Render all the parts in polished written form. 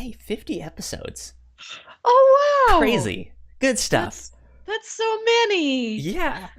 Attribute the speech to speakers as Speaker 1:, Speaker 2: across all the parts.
Speaker 1: Hey, 50 episodes.
Speaker 2: Oh wow!
Speaker 1: Crazy. Good stuff.
Speaker 2: That's so many.
Speaker 1: Yeah.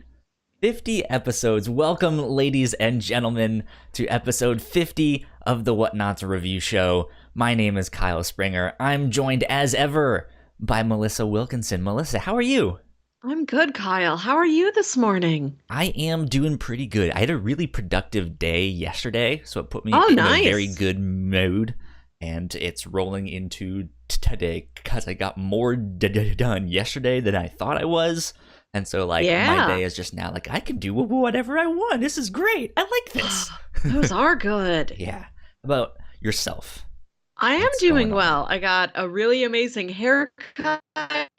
Speaker 1: 50 episodes. Welcome, ladies and gentlemen, to episode 50 of the Whatnauts review show. My name is Kyle Springer. I'm joined as ever by Melissa Wilkinson. Melissa, how are you?
Speaker 2: I'm good, Kyle. How are you this morning?
Speaker 1: I am doing pretty good. I had a really productive day yesterday, so it put me
Speaker 2: Oh,
Speaker 1: in a very
Speaker 2: nice.
Speaker 1: good mood. And it's rolling into today because I got more done yesterday than I thought I was. And so, my
Speaker 2: Yeah.
Speaker 1: day is just now I can do whatever I want. This is great. I like this.
Speaker 2: Those are good.
Speaker 1: Yeah. How about yourself?
Speaker 2: I am
Speaker 1: What's going
Speaker 2: doing
Speaker 1: on?
Speaker 2: well. I got a really amazing haircut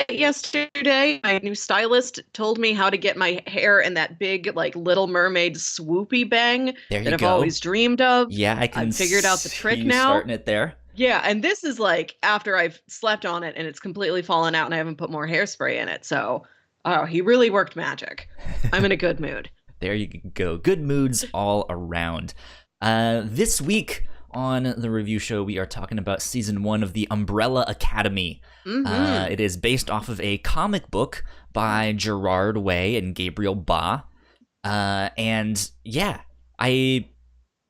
Speaker 2: yesterday. My new stylist told me how to get my hair in that big, like, Little Mermaid swoopy bang
Speaker 1: There
Speaker 2: that
Speaker 1: you
Speaker 2: I've
Speaker 1: go.
Speaker 2: always dreamed of.
Speaker 1: Yeah, I can
Speaker 2: I've figured out the
Speaker 1: see
Speaker 2: trick
Speaker 1: you
Speaker 2: now.
Speaker 1: starting it there.
Speaker 2: Yeah, and this is like after I've slept on it and it's completely fallen out and I haven't put more hairspray in it. So, oh, he really worked magic. I'm in a good mood.
Speaker 1: There you go. Good moods all around. This week on the review show, we are talking about season 1 of The Umbrella Academy.
Speaker 2: Mm-hmm.
Speaker 1: It is based off of a comic book by Gerard Way and Gabriel Ba. And yeah, I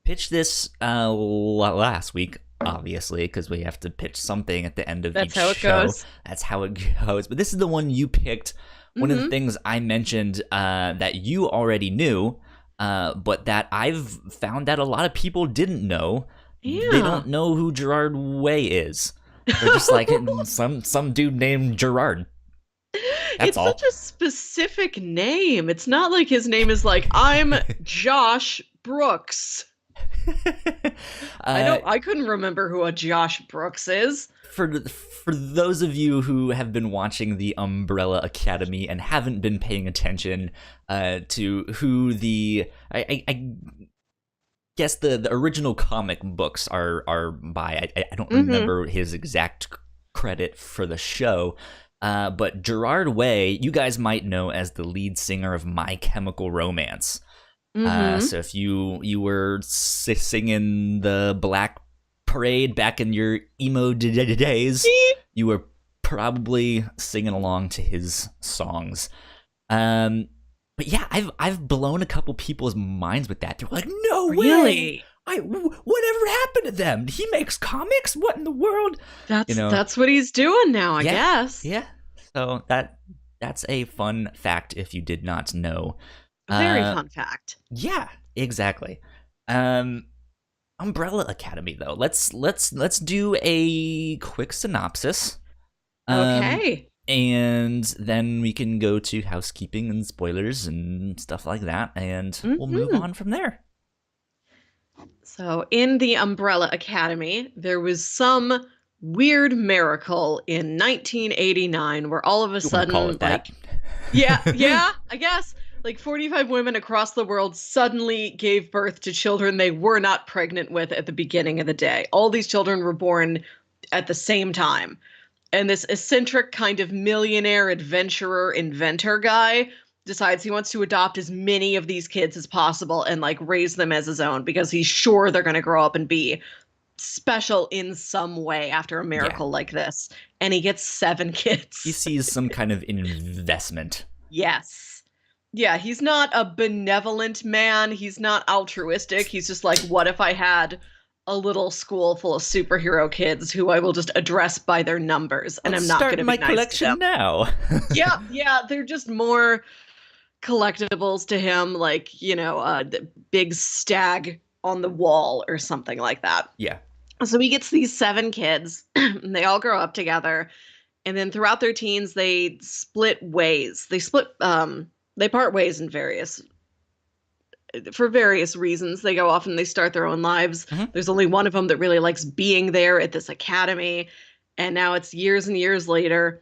Speaker 1: pitched this last week, obviously, because we have to pitch something at the end of
Speaker 2: That's
Speaker 1: each
Speaker 2: how it
Speaker 1: show.
Speaker 2: goes.
Speaker 1: That's how it goes. But this is the one you picked. One of the
Speaker 2: Mm-hmm.
Speaker 1: things I mentioned that you already knew, but that I've found that a lot of people didn't know. They
Speaker 2: Yeah.
Speaker 1: don't know who Gerard Way is. They're just like some dude named Gerard. That's
Speaker 2: It's such
Speaker 1: all.
Speaker 2: a specific name. It's not like his name is like, I'm Josh Brooks.
Speaker 1: uh,
Speaker 2: I couldn't remember who a Josh Brooks is.
Speaker 1: for those of you who have been watching the Umbrella Academy and haven't been paying attention to who I guess the original comic books are by, I don't
Speaker 2: Mm-hmm.
Speaker 1: remember his exact credit for the show, but Gerard Way, you guys might know as the lead singer of My Chemical Romance.
Speaker 2: Mm-hmm.
Speaker 1: So if you were singing the Black Parade back in your emo days, you were probably singing along to his songs. But yeah, I've blown a couple people's minds with that. They're like, "No way!
Speaker 2: Really?
Speaker 1: Whatever happened to them? He makes comics? What in the world?" You know?
Speaker 2: That's what he's doing now, I
Speaker 1: Yeah,
Speaker 2: guess.
Speaker 1: yeah. So that's a fun fact if you did not know.
Speaker 2: A very
Speaker 1: Uh,
Speaker 2: fun fact.
Speaker 1: yeah, exactly. Umbrella Academy though. Let's do a quick synopsis. Um,
Speaker 2: Okay.
Speaker 1: and then we can go to housekeeping and spoilers and stuff like that, and we'll move
Speaker 2: Hmm.
Speaker 1: on from there.
Speaker 2: So, in the Umbrella Academy, there was some weird miracle in 1989 where all of a
Speaker 1: You want to call
Speaker 2: sudden,
Speaker 1: it that?
Speaker 2: yeah, I guess, like 45 women across the world suddenly gave birth to children they were not pregnant with at the beginning of the day. All these children were born at the same time. And this eccentric kind of millionaire adventurer inventor guy decides he wants to adopt as many of these kids as possible and like raise them as his own because he's sure they're going to grow up and be special in some way after a
Speaker 1: Yeah,
Speaker 2: miracle like this. And he gets 7
Speaker 1: he
Speaker 2: kids.
Speaker 1: sees some kind of investment.
Speaker 2: Yes. Yeah, he's not a benevolent man. He's not altruistic. He's just like, what if I had a little school full of superhero kids who I will just address by their numbers and
Speaker 1: Let's
Speaker 2: I'm not going
Speaker 1: start
Speaker 2: to
Speaker 1: my
Speaker 2: be nice to
Speaker 1: collection
Speaker 2: them.
Speaker 1: now.
Speaker 2: Yeah, they're just more collectibles to him, like, the big stag on the wall or something like that.
Speaker 1: Yeah,
Speaker 2: So he gets these 7 kids, and they all grow up together. And then throughout their teens, they split ways. They part ways for various reasons. They go off and they start their own lives.
Speaker 1: Mhm.
Speaker 2: There's only one of them that really likes being there at this academy. And now it's years and years later,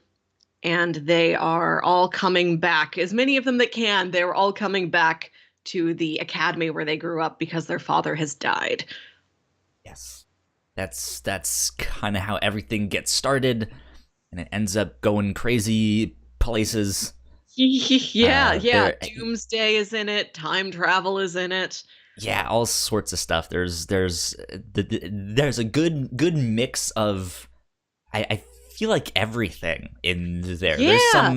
Speaker 2: and they are all coming back. As many of them that can, they're all coming back to the academy where they grew up because their father has died.
Speaker 1: yes. That's kind of how everything gets started, and it ends up going crazy places.
Speaker 2: Yeah.
Speaker 1: There,
Speaker 2: Doomsday is in it. Time travel is in it.
Speaker 1: yeah, all sorts of stuff. There's a good mix of I feel like everything in there.
Speaker 2: Yeah.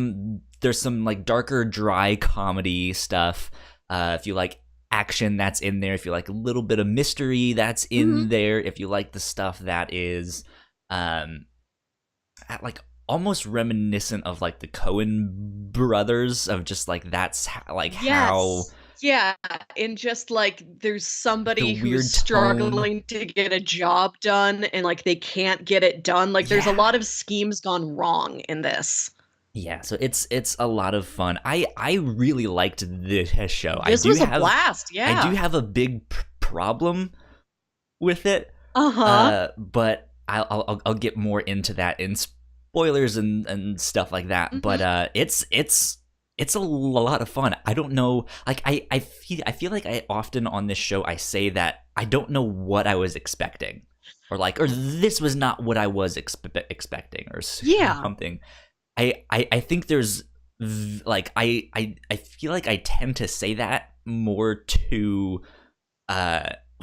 Speaker 1: There's some like darker, dry comedy stuff. If you like action, that's in there. If you like a little bit of mystery, that's in there. If you like the stuff that is at like almost reminiscent of like the Coen brothers, of just like that's how
Speaker 2: yeah, and just like there's
Speaker 1: the
Speaker 2: somebody who's
Speaker 1: weird tone.
Speaker 2: struggling to get a job done and like they can't get it done. Like there's a
Speaker 1: Yeah.
Speaker 2: lot of schemes gone wrong in this.
Speaker 1: Yeah, so it's a lot of fun. I really liked this show.
Speaker 2: This was a blast.
Speaker 1: I do
Speaker 2: Yeah.
Speaker 1: have a big problem with it,
Speaker 2: Uh-huh.
Speaker 1: but I'll get more into that in spoilers and stuff like that. But
Speaker 2: Mhm.
Speaker 1: it's a lot of fun. I don't know, like I feel like I often on this show I say that I don't know what I was expecting, or this was not what I was expecting, or
Speaker 2: Yeah.
Speaker 1: something. I think there's like I feel like I tend to say that more to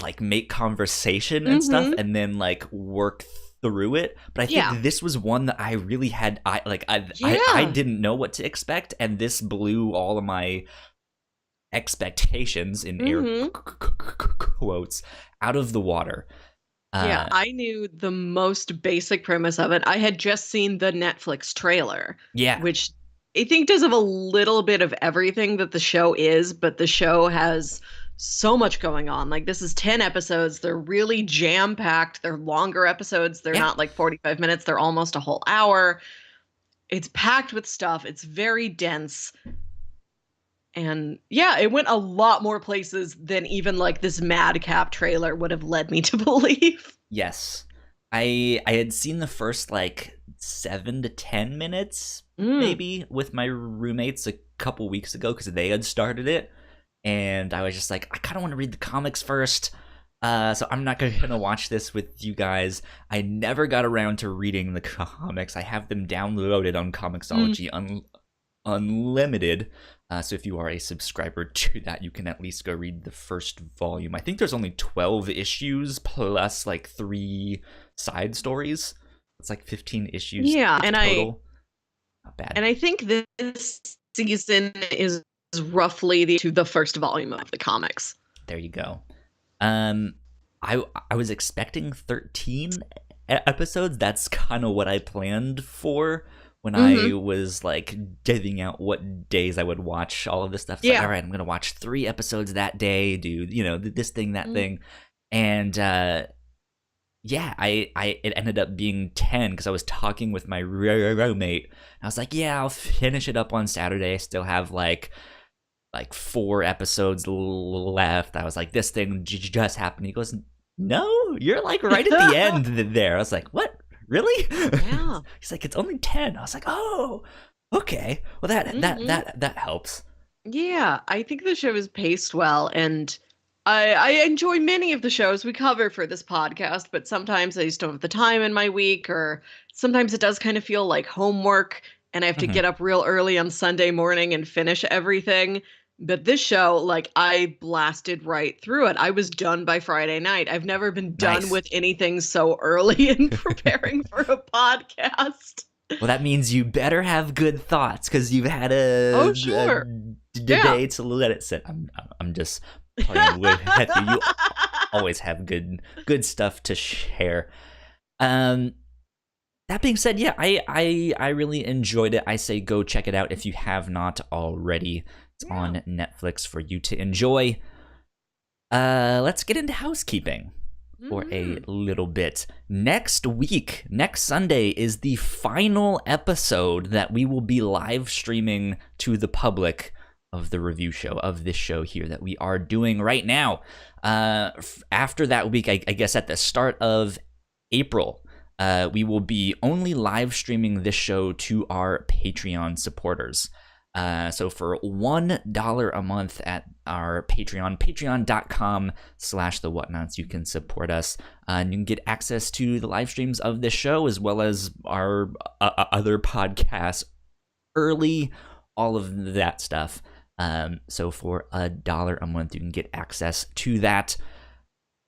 Speaker 1: like make conversation and stuff,
Speaker 2: Mhm.
Speaker 1: and then like work through it. But I
Speaker 2: Yeah.
Speaker 1: think this was one that I really had I
Speaker 2: Yeah.
Speaker 1: didn't know what to expect, and this blew all of my expectations in air
Speaker 2: Mhm.
Speaker 1: quotes out of the water.
Speaker 2: Yeah,
Speaker 1: uh
Speaker 2: I knew the most basic premise of it. I had just seen the Netflix trailer,
Speaker 1: yeah.
Speaker 2: which I think does have a little bit of everything that the show is, but the show has so much going on. Like this is 10 episodes. They're really jam-packed. They're longer episodes. They're
Speaker 1: Yeah.
Speaker 2: not like 45 minutes. They're almost a whole hour. It's packed with stuff. It's very dense. And yeah, it went a lot more places than even like this madcap trailer would have led me to believe.
Speaker 1: Yes. I had seen the first like 7 to 10 minutes
Speaker 2: Mm.
Speaker 1: maybe with my roommates a couple weeks ago because they had started it, and I was just like, I kind of want to read the comics first. So I'm not gonna watch this with you guys. I never got around to reading the comics. I have them downloaded on
Speaker 2: Mm.
Speaker 1: Comixology Unlimited. So if you are a subscriber to that, you can at least go read the first volume. I think there's only 12 issues plus like 3 side stories. It's like 15 issues
Speaker 2: Yeah,
Speaker 1: total. Not bad.
Speaker 2: and I think this season is roughly the first volume of the comics.
Speaker 1: There you go. Um, I was expecting 13 episodes. That's kind of what I planned for when I
Speaker 2: Hmm.
Speaker 1: was like divvying out what days I would watch all of this stuff. It's like,
Speaker 2: Yeah.
Speaker 1: all right, I'm gonna watch 3 episodes that day, dude. This thing, that
Speaker 2: Mm.
Speaker 1: thing, and yeah, I it ended up being 10 because I was talking with my roommate. And I was like, yeah, I'll finish it up on Saturday. I still have like 4 episodes left. I was like, this thing just happened. He goes, no, you're like right at the end there. I was like, what? Really?
Speaker 2: Yeah.
Speaker 1: He's like, it's only 10. I was like, oh, okay. Well,
Speaker 2: Mhm.
Speaker 1: that helps.
Speaker 2: Yeah, I think the show is paced well, and I enjoy many of the shows we cover for this podcast, but sometimes I just don't have the time in my week, or sometimes it does kind of feel like homework, and I have to
Speaker 1: Mhm.
Speaker 2: get up real early on Sunday morning and finish everything. But this show, like, I blasted right through it. I was done by Friday night. I've never been done
Speaker 1: Nice.
Speaker 2: with anything so early in preparing for a podcast.
Speaker 1: Well, that means you better have good thoughts because you've had
Speaker 2: Oh, sure. Yeah.
Speaker 1: day to let it sit. I'm just playing with you. You always have good stuff to share. Um, that being said, yeah, I really enjoyed it. I say go check it out if you have not already. It's
Speaker 2: Yeah.
Speaker 1: on Netflix for you to enjoy. Let's get into housekeeping for a
Speaker 2: Mhm.
Speaker 1: little bit. Next week, next Sunday, is the final episode that we will be live streaming to the public of the review show, of this show here that we are doing right now. After that week, I guess at the start of April, we will be only live streaming this show to our Patreon supporters. So for $1 a month at our Patreon, patreon.com/the Whatnauts, you can support us, and you can get access to the live streams of this show as well as our other podcasts early, all of that stuff. So for $1 a month, you can get access to that.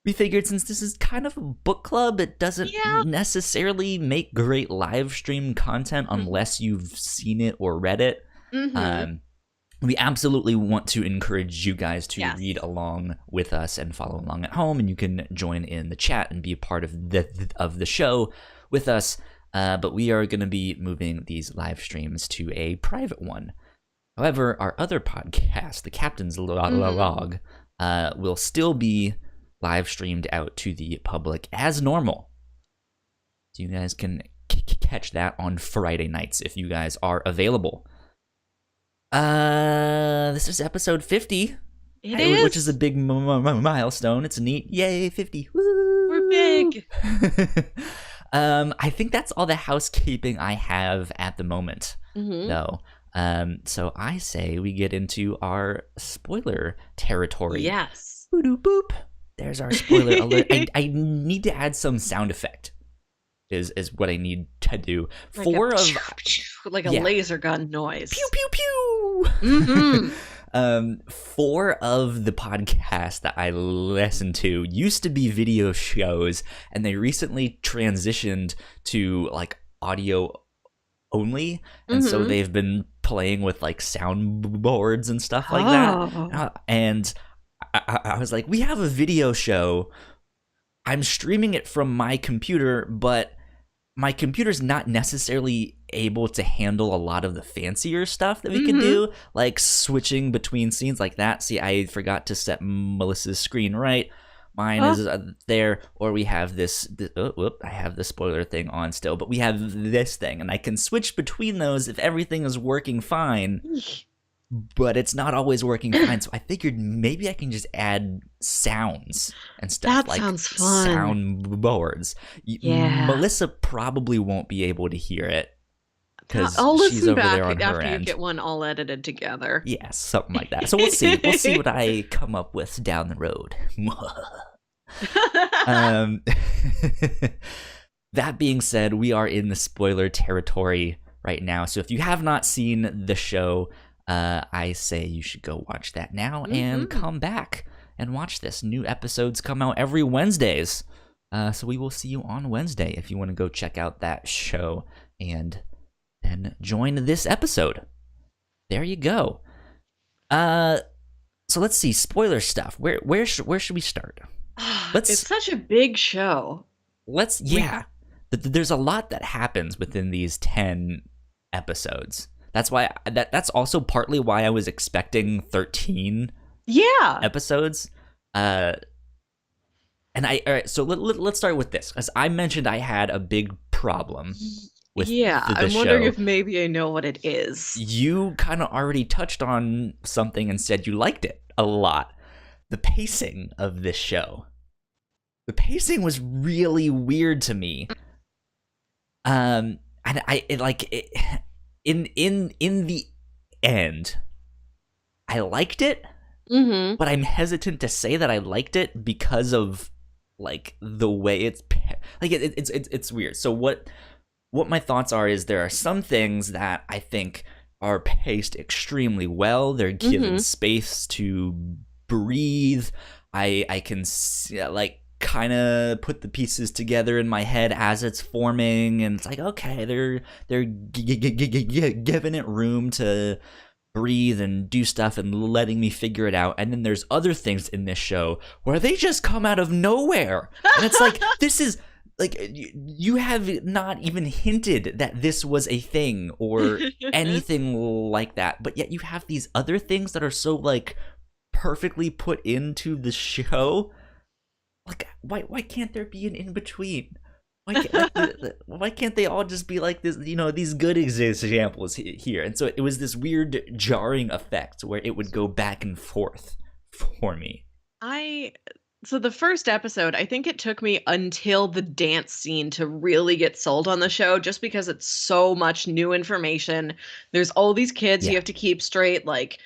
Speaker 1: we figured since this is kind of a book club, it doesn't
Speaker 2: Yeah.
Speaker 1: necessarily make great live stream content unless you've seen it or read it.
Speaker 2: Mm-hmm.
Speaker 1: We absolutely want to encourage you guys to
Speaker 2: Yes.
Speaker 1: read along with us and follow along at home, and you can join in the chat and be a part of the show with us. But we are going to be moving these live streams to a private one. However, our other podcast, the Captain's Log, will still be live streamed out to the public as normal. So you guys can catch that on Friday nights if you guys are available. This is episode 50.
Speaker 2: It is.
Speaker 1: Which is a big milestone. It's neat. Yay, 50. Woo!
Speaker 2: We're big.
Speaker 1: I think that's all the housekeeping I have at the moment, though. So I say we get into our spoiler territory.
Speaker 2: Yes.
Speaker 1: Boop, boop. There's our spoiler alert. I need to add some sound effect. Is what I need to do.
Speaker 2: Like a laser gun noise.
Speaker 1: Pew pew pew.
Speaker 2: Mm-hmm.
Speaker 1: 4 of the podcasts that I listen to used to be video shows, and they recently transitioned to like audio only, and so they've been playing with like soundboards and stuff like that. And I was like, we have a video show. I'm streaming it from my computer, but my computer's not necessarily able to handle a lot of the fancier stuff that we can do, like switching between scenes like that. See, I forgot to set Melissa's screen right. Mine is there, or we have this I have the spoiler thing on still, but we have this thing, and I can switch between those if everything is working fine. But it's not always working fine, so I figured maybe I can just add sounds and stuff.
Speaker 2: That
Speaker 1: like
Speaker 2: sounds fun.
Speaker 1: Soundboards.
Speaker 2: Yeah.
Speaker 1: Melissa probably won't be able to hear it because
Speaker 2: I'll
Speaker 1: she's
Speaker 2: listen
Speaker 1: over
Speaker 2: back
Speaker 1: there on her
Speaker 2: after
Speaker 1: end.
Speaker 2: you get one all edited together.
Speaker 1: Yeah, something like that. So we'll see. We'll see what I come up with down the road. That being said, we are in the spoiler territory right now. So if you have not seen the show, I say you should go watch that now and come back and watch this. New episodes come out every Wednesdays. So we will see you on Wednesday if you want to go check out that show and then join this episode. There you go. So let's see, spoiler stuff. Where should we start?
Speaker 2: It's such a big show.
Speaker 1: There's a lot that happens within these 10 episodes. That's why that's also partly why I was expecting 13 episodes. All right, so let's start with this, because I mentioned I had a big problem with the
Speaker 2: I'm
Speaker 1: show.
Speaker 2: wondering if maybe I know what it is.
Speaker 1: You kind of already touched on something and said you liked it a lot. The pacing of this show. The pacing was really weird to me. And in the end, I liked it, but I'm hesitant to say that I liked it because of like the way it's like it's weird. So what my thoughts are is there are some things that I think are paced extremely well. They're given space to breathe. I can like kind of put the pieces together in my head as it's forming, and it's like, okay, they're giving it room to breathe and do stuff and letting me figure it out. And then there's other things in this show where they just come out of nowhere, and it's like, this is like, you have not even hinted that this was a thing or anything like that, but yet you have these other things that are so like perfectly put into the show. Like, why can't there be an in between? Why can't they all just be like this? You know, these good examples here. And so it was this weird jarring effect where it would go back and forth for me.
Speaker 2: So the first episode, I think it took me until the dance scene to really get sold on the show, just because it's so much new information. There's all these kids you have to keep straight, like,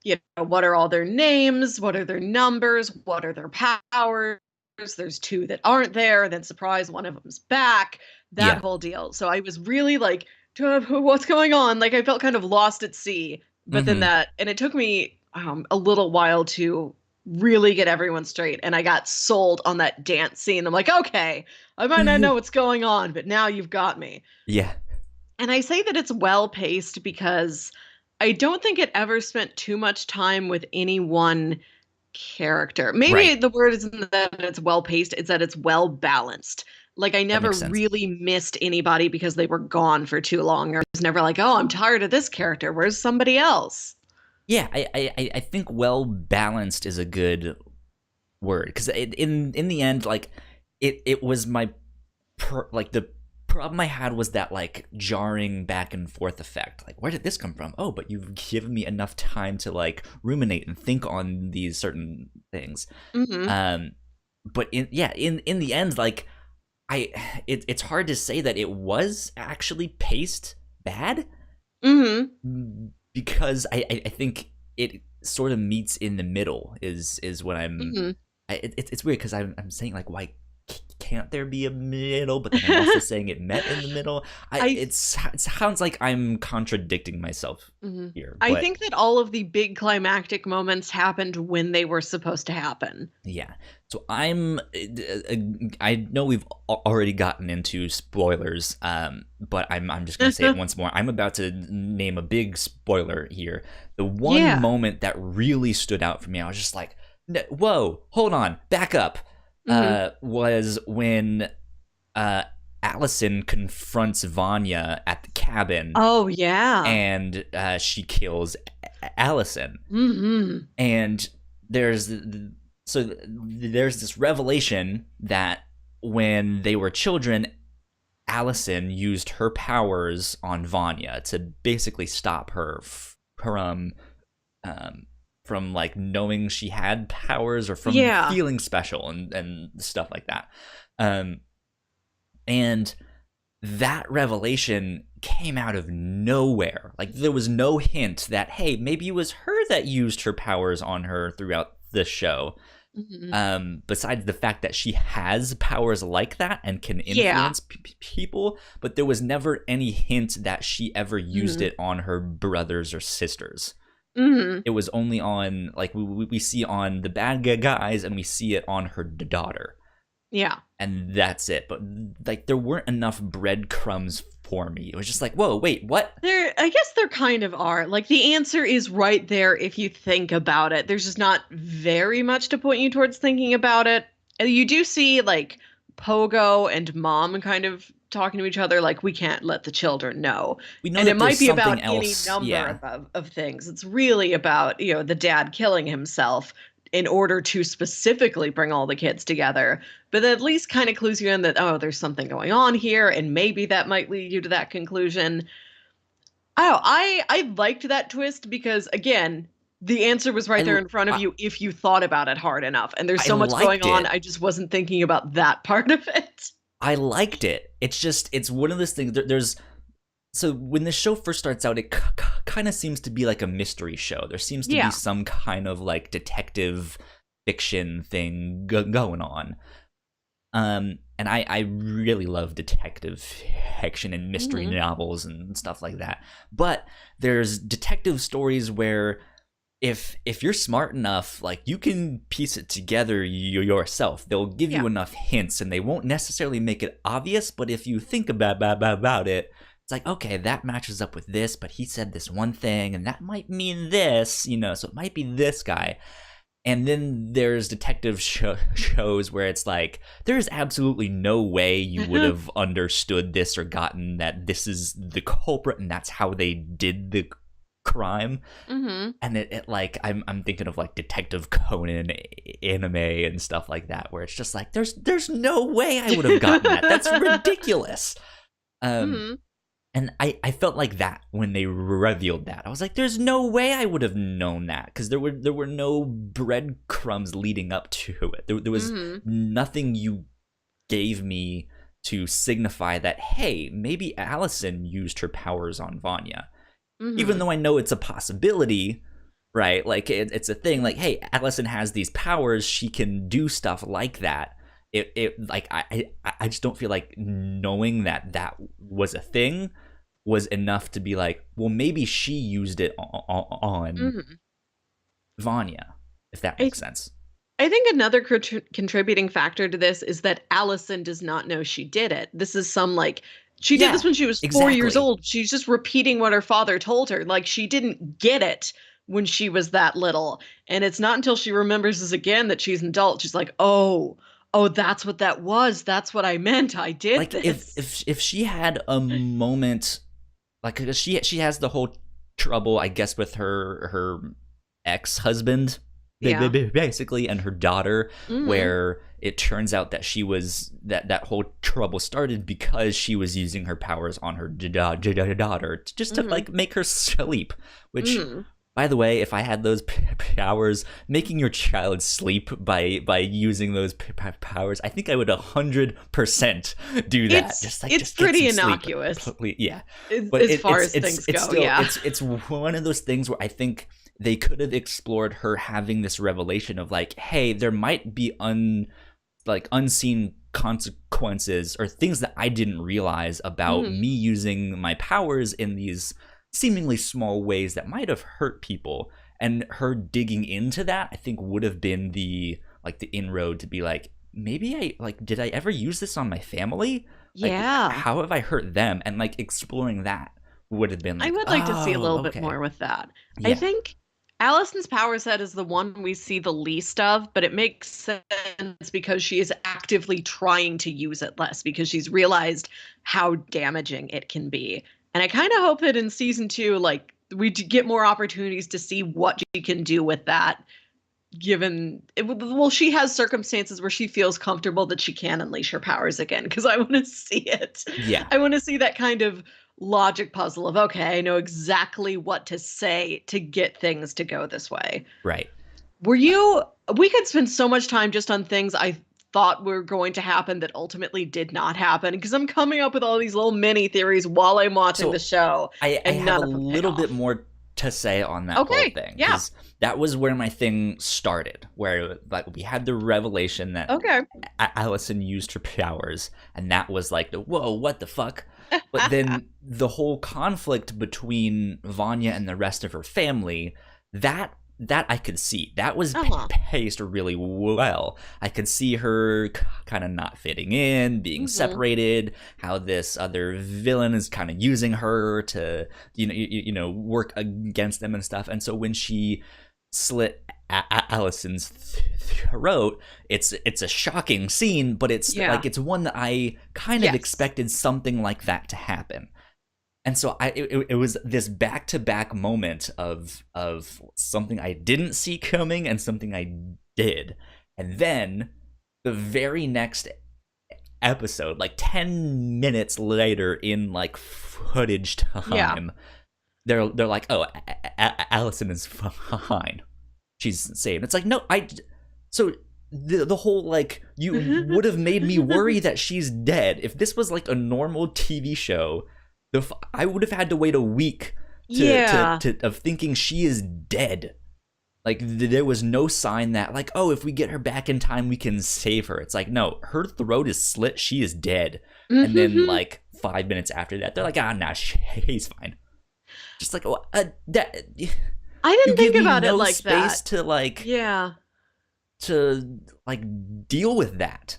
Speaker 2: you know, what are all their names? What are their numbers? What are their powers? There's 2 that aren't there, and then surprise, one of them's back. That whole deal. So I was really like, what's going on? Like, I felt kind of lost at sea. But then and it took me a little while to really get everyone straight. And I got sold on that dance scene. I'm like, okay, I might not know what's going on, but now you've got me.
Speaker 1: Yeah.
Speaker 2: And I say that it's well paced because I don't think it ever spent too much time with any one character. Maybe
Speaker 1: Right.
Speaker 2: the word isn't that it's well paced, it's that it's well balanced. Like I
Speaker 1: That
Speaker 2: never
Speaker 1: makes sense.
Speaker 2: really missed anybody because they were gone for too long, or I was never like, oh, I'm tired of this character. Where's somebody else?
Speaker 1: Yeah, I think well balanced is a good word because in the end, like it was my like the problem I had was that like jarring back and forth effect. Like, where did this come from? Oh, but you've given me enough time to like ruminate and think on these certain things.
Speaker 2: Mm-hmm.
Speaker 1: But in the end, like it's hard to say that it was actually paced bad
Speaker 2: Mm-hmm.
Speaker 1: because I think it sort of meets in the middle is what
Speaker 2: Mm-hmm.
Speaker 1: it's weird because I'm saying like why can't there be a middle, but then I'm also saying it met in the middle.
Speaker 2: I
Speaker 1: It sounds like I'm contradicting myself
Speaker 2: mhm.
Speaker 1: here,
Speaker 2: I
Speaker 1: but
Speaker 2: think that all of the big climactic moments happened when they were supposed to happen.
Speaker 1: yeah. So I know we've already gotten into spoilers, but I'm just gonna say it once more. I'm about to name a big spoiler here. The one
Speaker 2: Yeah.
Speaker 1: moment that really stood out for me, I was just like, whoa, hold on, back up.
Speaker 2: Mm-hmm.
Speaker 1: Was when Alison confronts Vanya at the cabin,
Speaker 2: Oh yeah.
Speaker 1: and she kills Alison.
Speaker 2: Mm-hmm.
Speaker 1: And there's this revelation that when they were children, Alison used her powers on Vanya to basically stop her from like knowing she had powers or from
Speaker 2: Yeah.
Speaker 1: feeling special and stuff like that. And that revelation came out of nowhere. Like there was no hint that, hey, maybe it was her that used her powers on her throughout the show.
Speaker 2: Mm-hmm.
Speaker 1: Besides the fact that she has powers like that and can
Speaker 2: Yeah.
Speaker 1: influence people, but there was never any hint that she ever used
Speaker 2: Mm-hmm.
Speaker 1: it on her brothers or sisters.
Speaker 2: Mm-hmm.
Speaker 1: It was only on like we see on the bad guys, and we see it on her daughter,
Speaker 2: Yeah.
Speaker 1: and that's it. But like there weren't enough breadcrumbs for me. It was just like, whoa, wait, what?
Speaker 2: I guess there kind of are. Like the answer is right there if you think about it. There's just not very much to point you towards thinking about it. And you do see like Pogo and Mom kind of talking to each other like we can't let the children know.
Speaker 1: We know
Speaker 2: And it
Speaker 1: that
Speaker 2: might
Speaker 1: there's
Speaker 2: be about
Speaker 1: something
Speaker 2: any
Speaker 1: else.
Speaker 2: number
Speaker 1: Yeah,
Speaker 2: of things. It's really about, the dad killing himself in order to specifically bring all the kids together. But that at least kind of clues you in that, oh, there's something going on here, and maybe that might lead you to that conclusion. Oh, I liked that twist because again, the answer was right there in front of
Speaker 1: I,
Speaker 2: you if you thought about it hard enough. And there's
Speaker 1: I
Speaker 2: so much going
Speaker 1: liked
Speaker 2: on,
Speaker 1: it.
Speaker 2: I just wasn't thinking about that part of it.
Speaker 1: I liked it. It's just it's one of those things. There's so when the show first starts out, it kind of seems to be like a mystery show. There seems to be
Speaker 2: Yeah.
Speaker 1: some kind of like detective fiction thing going on. And I really love detective fiction and mystery
Speaker 2: Hmm.
Speaker 1: novels and stuff like that. But there's detective stories where if you're smart enough, like you can piece it together yourself. They'll give
Speaker 2: Yeah.
Speaker 1: you enough hints, and they won't necessarily make it obvious. But if you think about it, it's like, okay, that matches up with this. But he said this one thing, and that might mean this, So it might be this guy. And then there's detective shows where it's like, there's absolutely no way you would have understood this or gotten that this is the culprit and that's how they did the crime.
Speaker 2: Hmm.
Speaker 1: And it like I'm thinking of like Detective Conan anime and stuff like that, where it's just like there's no way I would have gotten that. That's ridiculous. Um,
Speaker 2: Hmm.
Speaker 1: and I felt like that when they revealed that. I was like, there's no way I would have known that because there were no breadcrumbs leading up to it. There was
Speaker 2: Hmm.
Speaker 1: nothing you gave me to signify that, hey, maybe Alison used her powers on Vanya. Even
Speaker 2: Hmm.
Speaker 1: though I know it's a possibility, right? Like it's a thing. Like, hey, Alison has these powers; she can do stuff like that. It like I just don't feel like knowing that was a thing was enough to be like, well, maybe she used it on
Speaker 2: Hmm.
Speaker 1: Vanya. if that
Speaker 2: I
Speaker 1: makes sense.
Speaker 2: I think another contributing factor to this is that Alison does not know she did it. This is some like she did this
Speaker 1: Yeah,
Speaker 2: when she was 4 years
Speaker 1: exactly.
Speaker 2: old. She's just repeating what her father told her. Like she didn't get it when she was that little. And it's not until she remembers this again that she's an adult. She's like, oh, that's what that was. That's what I meant. I did
Speaker 1: Like
Speaker 2: this.
Speaker 1: if she had a moment, like 'cause she has the whole trouble, I guess, with her ex-husband,
Speaker 2: Yeah.
Speaker 1: basically, and her daughter,
Speaker 2: Hmm.
Speaker 1: where it turns out that she was that whole trouble started because she was using her powers on her daughter just to
Speaker 2: Hmm.
Speaker 1: like make her sleep, which,
Speaker 2: Hmm.
Speaker 1: by the way, if I had those powers, making your child sleep by using those powers, I think I would 100% do that.
Speaker 2: It's
Speaker 1: Just get
Speaker 2: pretty
Speaker 1: some sleep,
Speaker 2: innocuous
Speaker 1: yeah.
Speaker 2: as,
Speaker 1: But
Speaker 2: as far as things
Speaker 1: it's
Speaker 2: go.
Speaker 1: still
Speaker 2: Yeah.
Speaker 1: it's one of those things where I think they could have explored her having this revelation of like, hey, there might be unseen consequences or things that I didn't realize about
Speaker 2: Hmm.
Speaker 1: me using my powers in these seemingly small ways that might have hurt people. And her digging into that, I think, would have been the inroad to be like, maybe did I ever use this on my family? Like,
Speaker 2: Yeah.
Speaker 1: how have I hurt them? And like exploring that would have been
Speaker 2: I
Speaker 1: like,
Speaker 2: would like to see a
Speaker 1: oh,
Speaker 2: little bit
Speaker 1: okay.
Speaker 2: more with that. I
Speaker 1: Yeah.
Speaker 2: think Allison's power set is the one we see the least of, but it makes sense because she is actively trying to use it less because she's realized how damaging it can be. And I kind of hope that in season 2, like we get more opportunities to see what she can do with that. Given it, well, she has circumstances where she feels comfortable that she can unleash her powers again. Because I want to see it.
Speaker 1: Yeah.
Speaker 2: I want to see that kind of logic puzzle of okay, I know exactly what to say to get things to go this way.
Speaker 1: Right.
Speaker 2: Were you? We could spend so much time just on things I thought were going to happen that ultimately did not happen because I'm coming up with all these little mini theories while I'm watching the
Speaker 1: So
Speaker 2: show,
Speaker 1: I
Speaker 2: and
Speaker 1: have a
Speaker 2: none of them pay
Speaker 1: little bit
Speaker 2: off.
Speaker 1: more to say on that whole
Speaker 2: Okay,
Speaker 1: thing
Speaker 2: yeah,
Speaker 1: because that was where my thing started, where like we had the revelation that
Speaker 2: okay.
Speaker 1: Alison used her powers, and that was like the whoa, what the fuck? But then the whole conflict between Vanya and the rest of her family, that that I could see. That was
Speaker 2: Uh-huh.
Speaker 1: paced really well. I could see her kind of not fitting in, being
Speaker 2: Hmm.
Speaker 1: separated, how this other villain is kind of using her to, work against them and stuff. And so when she slit Allison's throat, it's a shocking scene, but it's
Speaker 2: Yeah.
Speaker 1: like it's one that I kind of
Speaker 2: Yes.
Speaker 1: expected something like that to happen. And so it was this back to back moment of something I didn't see coming and something I did, and then the very next episode, like 10 minutes later in like footage
Speaker 2: Yeah.
Speaker 1: time, they're like, oh, Allison is fine, she's safe. It's like, no, so the whole like you would have made me worry that she's dead if this was like a normal TV show. I would have had to wait a week
Speaker 2: Yeah.
Speaker 1: of thinking she is dead. Like there was no sign that like, oh, if we get her back in time we can save her. It's like, no, her throat is slit, she is dead. And then
Speaker 2: Hmm.
Speaker 1: like 5 minutes after that they're like, ah, nah, she's fine. Just like, oh, that
Speaker 2: I
Speaker 1: you
Speaker 2: didn't
Speaker 1: give
Speaker 2: think
Speaker 1: me
Speaker 2: about it
Speaker 1: no
Speaker 2: like
Speaker 1: space
Speaker 2: that.
Speaker 1: to like
Speaker 2: Yeah.
Speaker 1: to deal with that.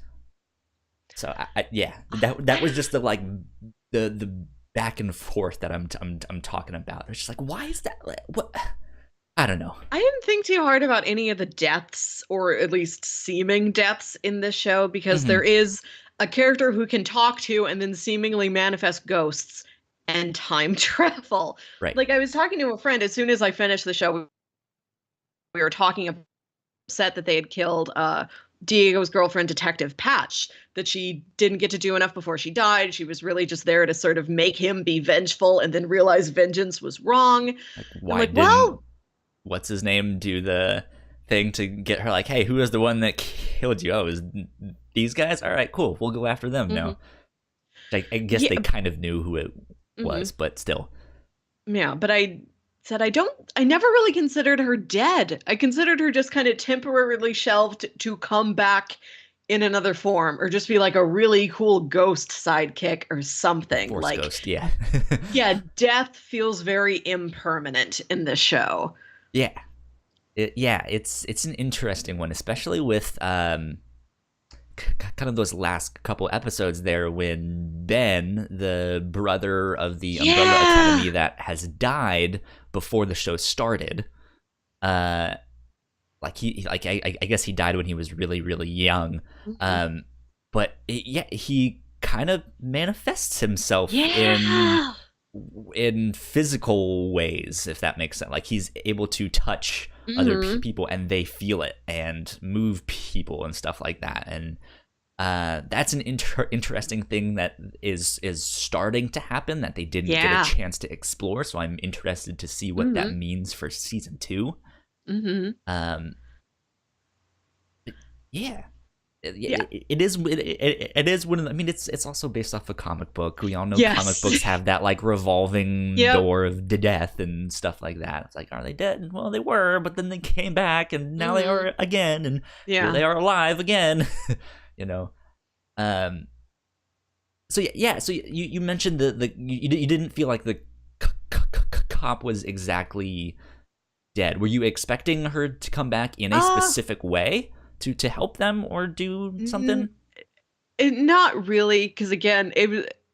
Speaker 1: So yeah, that was just the like the back and forth that I'm talking about. It's just like, why is that? What? I don't know.
Speaker 2: I didn't think too hard about any of the deaths, or at least seeming deaths in this show, because
Speaker 1: Hmm.
Speaker 2: there is a character who can talk to and then seemingly manifest ghosts and time travel.
Speaker 1: Right.
Speaker 2: Like I was talking to a friend as soon as I finished the show, we were talking upset that they had killed Diego's girlfriend, Detective Patch, that she didn't get to do enough before she died. She was really just there to sort of make him be vengeful and then realize vengeance was wrong.
Speaker 1: Like,
Speaker 2: I'm
Speaker 1: why
Speaker 2: like,
Speaker 1: didn't
Speaker 2: well,
Speaker 1: what's his name do the thing to get her? Like, hey, who is the one that killed you? Oh, is these guys? All right, cool. We'll go after them
Speaker 2: mhm.
Speaker 1: now. I guess
Speaker 2: Yeah,
Speaker 1: they kind of knew who it
Speaker 2: mhm.
Speaker 1: was, but still.
Speaker 2: Yeah, but I said I never really considered her dead. I considered her just kind of temporarily shelved to come back in another form or just be like a really cool ghost sidekick or something.
Speaker 1: Force
Speaker 2: Like,
Speaker 1: Ghost, yeah.
Speaker 2: yeah, death feels very impermanent in this show.
Speaker 1: Yeah. It's an interesting one, especially with kind of those last couple episodes there when Ben, the brother of the Umbrella
Speaker 2: Yeah.
Speaker 1: Academy that has died before the show started, uh, I guess he died when he was really really young,
Speaker 2: Mhm.
Speaker 1: um, but yeah, he kind of manifests himself
Speaker 2: Yeah.
Speaker 1: in physical ways, if that makes sense. Like he's able to touch other
Speaker 2: Hmm.
Speaker 1: people and they feel it and move people and stuff like that. And that's an interesting thing that is starting to happen that they didn't get a
Speaker 2: Yeah.
Speaker 1: chance to explore. So I'm interested to see what that
Speaker 2: Hmm.
Speaker 1: means for season two.
Speaker 2: Hmm.
Speaker 1: Um, yeah,
Speaker 2: Yeah.
Speaker 1: it is one of the, I mean it's also based off a comic book. We all know comic
Speaker 2: Yes.
Speaker 1: books have that like revolving
Speaker 2: Yep.
Speaker 1: door of death and stuff like that. It's like, are they dead? Well, they were, but then they came back and now they
Speaker 2: Hmm.
Speaker 1: are again, and here
Speaker 2: Yeah.
Speaker 1: they are alive again. you know. Um so yeah, so you mentioned you didn't feel like the cop was exactly dead. Were you expecting her to come back in a
Speaker 2: Uh,
Speaker 1: specific way to help them or do something?
Speaker 2: n- Not really, because again,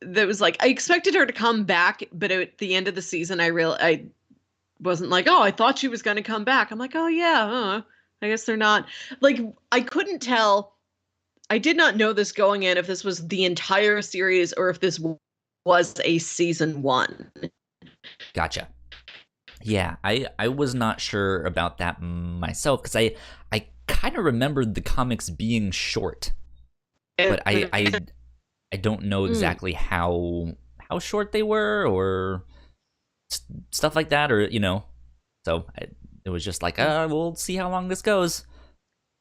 Speaker 2: that was like I expected her to come back, but at the end of the season, I wasn't like, oh, I thought she was going to come back. I'm like, oh yeah, I guess they're not. Like I couldn't tell. I did not know this going in if this was the entire series or if this was a season one.
Speaker 1: Gotcha. Yeah, I was not sure about that myself because I kind of remembered the comics being short, but I don't know
Speaker 2: Mm,
Speaker 1: exactly how short they were or stuff like that, or so it was just like, we'll see how long this goes.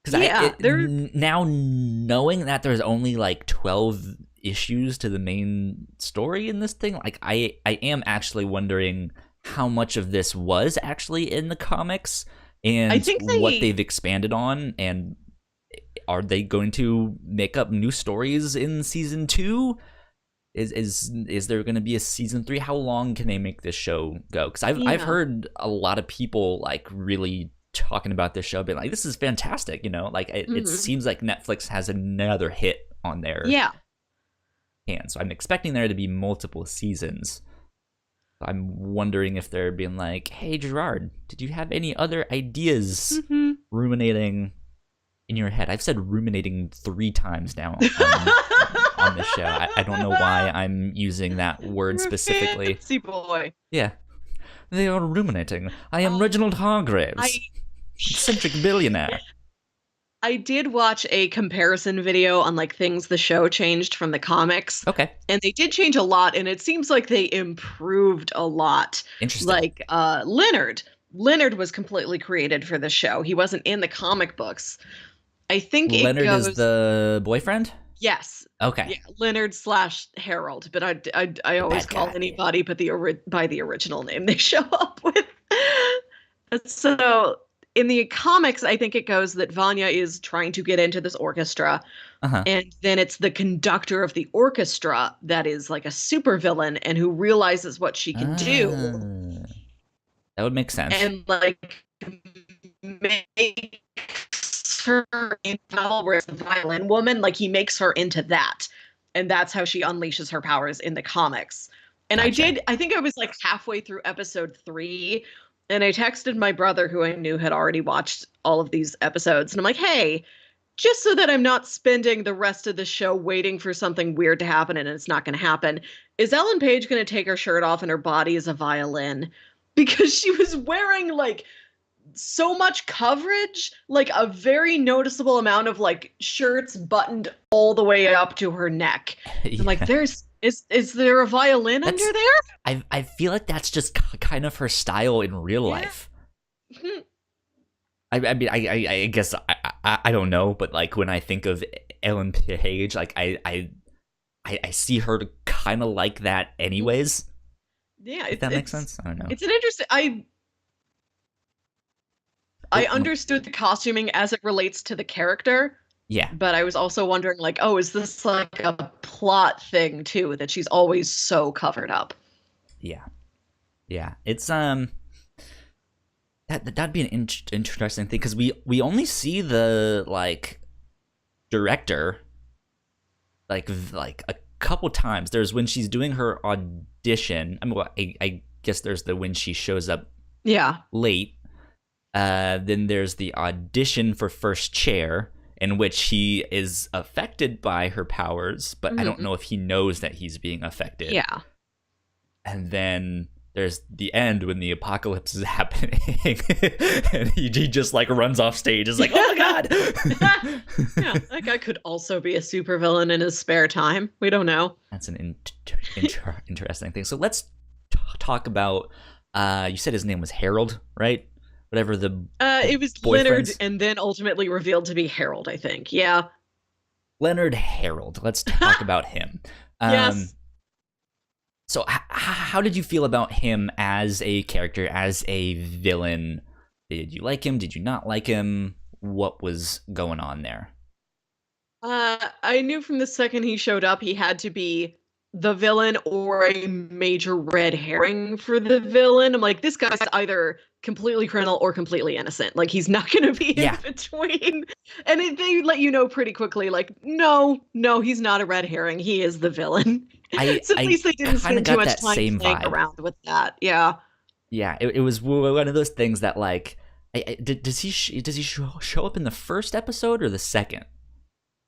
Speaker 1: Because
Speaker 2: yeah, they're
Speaker 1: now knowing that there's only like 12 issues to the main story in this thing, like I am actually wondering how much of this was actually in the comics
Speaker 2: I
Speaker 1: and
Speaker 2: think
Speaker 1: what
Speaker 2: they
Speaker 1: they've expanded on, and are they going to make up new stories in season 2? Is there going to be a season 3? How long can they make this show go? Because I've
Speaker 2: yeah.
Speaker 1: heard a lot of people like really talking about this show, being like, "This is fantastic," Like it
Speaker 2: Hmm.
Speaker 1: seems like Netflix has another hit on their
Speaker 2: Yeah.
Speaker 1: hands. So I'm expecting there to be multiple seasons. I'm wondering if they're being like, "Hey, Gerard, did you have any other ideas
Speaker 2: Hmm.
Speaker 1: ruminating in your head?" I've said ruminating 3 times now on this show. I don't know why I'm using that word
Speaker 2: You're a
Speaker 1: specifically.
Speaker 2: fancy boy.
Speaker 1: Yeah, they are ruminating. I am
Speaker 2: Um,
Speaker 1: Reginald
Speaker 2: I
Speaker 1: Hargreeves, eccentric billionaire.
Speaker 2: I did watch a comparison video on like things the show changed from the comics,
Speaker 1: Okay,
Speaker 2: and they did change a lot, and it seems like they improved a lot.
Speaker 1: interesting.
Speaker 2: Like Leonard was completely created for the show. He wasn't in the comic books. I think it
Speaker 1: Leonard is
Speaker 2: goes
Speaker 1: the boyfriend?
Speaker 2: yes.
Speaker 1: Okay.
Speaker 2: Yeah, Leonard slash Harold, but I
Speaker 1: The
Speaker 2: always
Speaker 1: bad
Speaker 2: call
Speaker 1: guy.
Speaker 2: anybody but by the original name they show up with. So in the comics, I think it goes that Vanya is trying to get into this orchestra,
Speaker 1: Uh-huh.
Speaker 2: and then it's the conductor of the orchestra that is like a supervillain and who realizes what she can do
Speaker 1: Ah, that would make sense.
Speaker 2: and like makes her into where it's the violin woman, like he makes her into that. And that's how she unleashes her powers in the comics. And
Speaker 1: Gotcha.
Speaker 2: I think I was like halfway through episode 3, and I texted my brother who I knew had already watched all of these episodes, and I'm like, hey, just so that I'm not spending the rest of the show waiting for something weird to happen and it's not going to happen, is Ellen Page going to take her shirt off and her body is a violin? Because she was wearing like so much coverage, like a very noticeable amount of like shirts buttoned all the way up to her neck. I'm like,
Speaker 1: Yeah.
Speaker 2: is there a violin under
Speaker 1: That's
Speaker 2: there?
Speaker 1: I feel like that's just kind of her style in real
Speaker 2: Yeah.
Speaker 1: life. I mean, I guess I don't know, but like when I think of Ellen Page, like I see her kind of like that anyways.
Speaker 2: Yeah,
Speaker 1: If that makes sense, I don't know.
Speaker 2: it's an interesting I understood the costuming as it relates to the character,
Speaker 1: Yeah,
Speaker 2: but I was also wondering like, oh, is this like a plot thing too that she's always so covered up?
Speaker 1: yeah, yeah. It's that'd be an interesting thing, because we only see the like director like a couple times. There's when she's doing her audition. I mean, well, I guess there's the when she shows up late. Then there's the audition for first chair, in which he is affected by her powers, but I don't know if he knows that he's being affected.
Speaker 2: Yeah.
Speaker 1: And then there's the end when the apocalypse is happening, and he just like runs off stage. It's like, oh my god!
Speaker 2: Yeah, that guy could also be a supervillain in his spare time. We don't know.
Speaker 1: That's an interesting thing. So let's talk about. You said his name was Harold, right? Whatever the
Speaker 2: it was Leonard, and then ultimately revealed to be Harold, I think. Yeah.
Speaker 1: Leonard Harold. Let's talk about him.
Speaker 2: Yes.
Speaker 1: So how did you feel about him as a character, as a villain? Did you like him? Did you not like him? What was going on there?
Speaker 2: I knew from the second he showed up, he had to be the villain or a major red herring for the villain. I'm like, this guy's either completely criminal or completely innocent. Like, he's not going to be in between. And they let you know pretty quickly, like, no, he's not a red herring. He is the villain. So at least they didn't spend too much time playing around with that. Yeah.
Speaker 1: Yeah, it was one of those things that, like, does he show up in the first episode or the second?